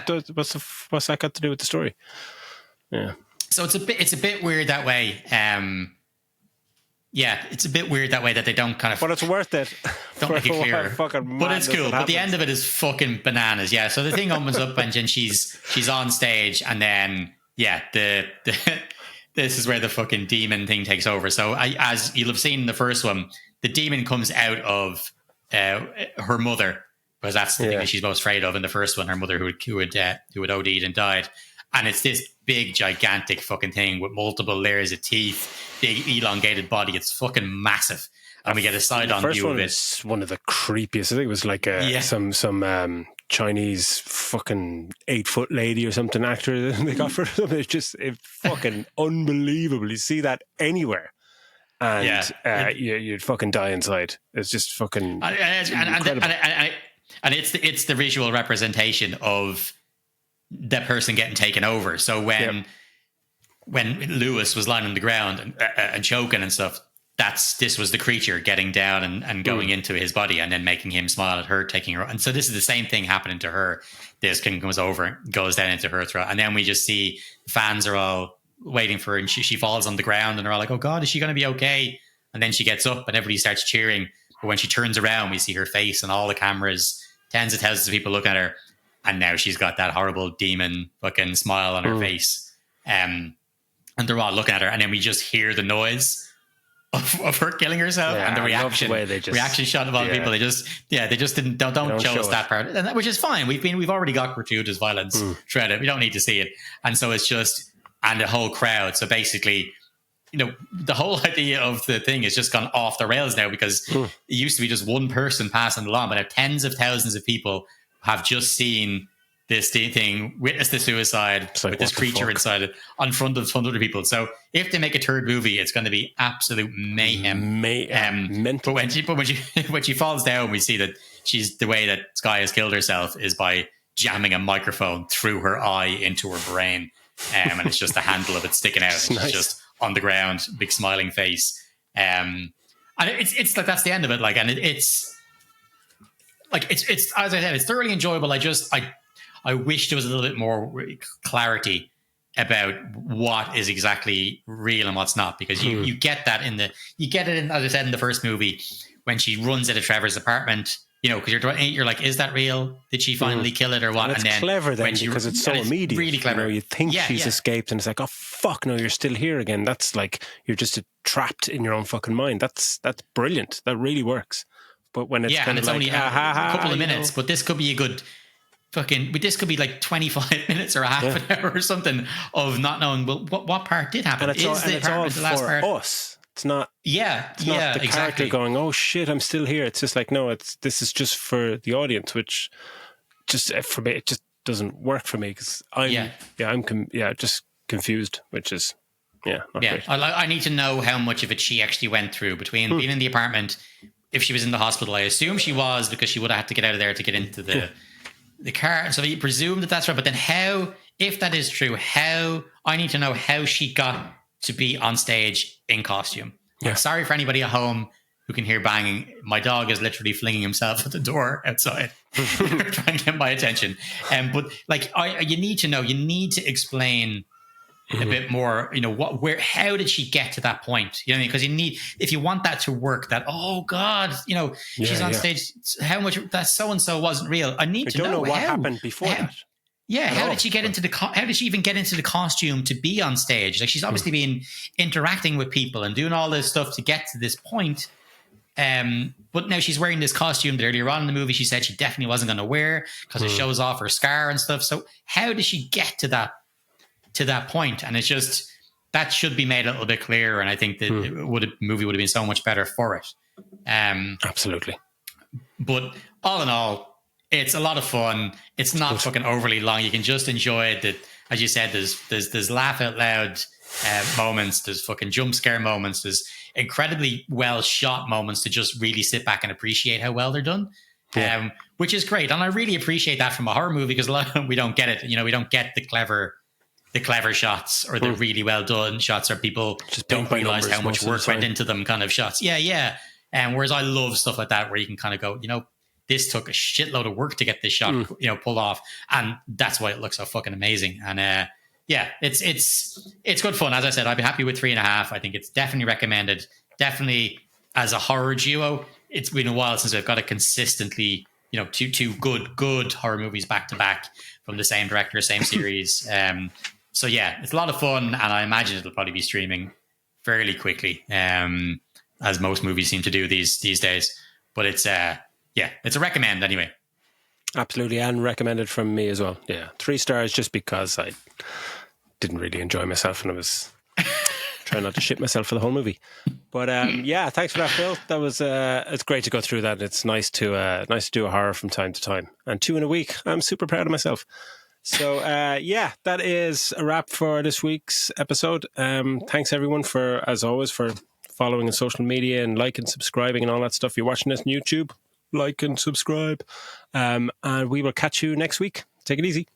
What's that got to do with the story? Yeah. So
it's a bit weird that way. It's a bit weird that way that they don't kind of.
But it's worth it.
Don't make it clear. But it's cool. But the end of it is fucking bananas. Yeah. So the thing opens up and then she's on stage, and then. Yeah, this is where the fucking demon thing takes over. So as you'll have seen in the first one, the demon comes out of her mother, because that's the thing that she's most afraid of in the first one, her mother who had OD'd and died. And it's this big, gigantic fucking thing with multiple layers of teeth, big elongated body. It's fucking massive. And we get a side-on view of it.
Is one of the creepiest. I think it was like some Chinese fucking 8-foot lady or something actor that they got for them. It's just fucking unbelievable. You see that anywhere, and you'd fucking die inside. It's just fucking incredible.
And it's the visual representation of that person getting taken over. So when Lewis was lying on the ground and choking and stuff, this was the creature getting down and going into his body and then making him smile at her, taking her. And so this is the same thing happening to her. This king comes over, goes down into her throat. And then we just see fans are all waiting for her, and she falls on the ground and they're all like, oh God, is she going to be okay? And then she gets up and everybody starts cheering. But when she turns around, we see her face and all the cameras, tens of thousands of people looking at her. And now she's got that horrible demon fucking smile on her face. And they're all looking at her. And then we just hear the noise of her killing herself, and the reaction shot of all the people. They just don't show us that part, and which is fine. We've already got gratuitous violence throughout it. We don't need to see it, and so it's just, and the whole crowd. So basically, the whole idea of the thing has just gone off the rails now, because it used to be just one person passing along, but now tens of thousands of people have just seen this thing, witnessed the suicide with this creature inside it in front of hundreds of people. So if they make a third movie, it's going to be absolute mayhem. But when she falls down, we see that the way that Skye has killed herself is by jamming a microphone through her eye into her brain, and it's just the handle of it sticking out. It's nice. Just on the ground, big smiling face, and it's like that's the end of it. Like, and it's as I said, it's thoroughly enjoyable. I wish there was a little bit more clarity about what is exactly real and what's not, because you get that as I said, in the first movie when she runs out of Trevor's apartment, because you're like, is that real? Did she finally kill it or what?
And it's clever then, because it's so immediate.
Really clever.
You think she's escaped, and it's like, oh fuck no, you're still here again. That's like you're just trapped in your own fucking mind. That's brilliant. That really works. But when it's kind of like,
only a couple of minutes, but this could be a good. This could be like 25 minutes or a half an hour or something of not knowing what part did happen.
And it's all for us. It's not. It's not the character going, "Oh shit, I'm still here." It's just like, no, this is just for the audience, which just for me it just doesn't work for me, because I'm just confused, which is not great.
I need to know how much of it she actually went through between being in the apartment. If she was in the hospital, I assume she was, because she would have had to get out of there to get into the car. So you presume that that's right. But then how, if that is true, I need to know how she got to be on stage in costume. Yeah. I'm sorry for anybody at home who can hear banging. My dog is literally flinging himself at the door outside, trying to get my attention. But like, you need to know, you need to explain a bit more, how did she get to that point? You know what I mean? Because if you want that to work, that, oh God, she's on stage, how much that so-and-so wasn't real. I need to know
what happened before that.
Yeah. How did she get into how did she even get into the costume to be on stage? Like, she's obviously been interacting with people and doing all this stuff to get to this point. But now she's wearing this costume that earlier on in the movie she said she definitely wasn't going to wear because it shows off her scar and stuff. So how did she get to that point? And it's just, that should be made a little bit clearer, and I think that the movie would have been so much better for it.
Absolutely.
But all in all, it's a lot of fun. It's not fucking overly long. You can just enjoy it. That, as you said, there's laugh out loud moments. There's fucking jump scare moments. There's incredibly well shot moments to just really sit back and appreciate how well they're done. Which is great, and I really appreciate that from a horror movie, because a lot of them, we don't get it. We don't get the clever shots, or the really well done shots, or people just don't realize how much work went into them kind of shots. And whereas I love stuff like that, where you can kind of go, this took a shitload of work to get this shot, pulled off, and that's why it looks so fucking amazing. And it's good fun. As I said, I'd be happy with 3.5. I think it's definitely recommended. Definitely as a horror duo, it's been a while since I've got a consistently, two good horror movies back to back from the same director, same series. So yeah, it's a lot of fun, and I imagine it'll probably be streaming fairly quickly, as most movies seem to do these days. But it's a recommend anyway.
Absolutely, and recommended from me as well. Yeah, 3 stars, just because I didn't really enjoy myself, and I was trying not to shit myself for the whole movie. But thanks for that, Phil. That was it's great to go through that. It's nice to do a horror from time to time, and 2 in a week. I'm super proud of myself. So that is a wrap for this week's episode. Thanks everyone as always for following on social media and liking, subscribing and all that stuff. If you're watching this on YouTube, like and subscribe. And we will catch you next week. Take it easy.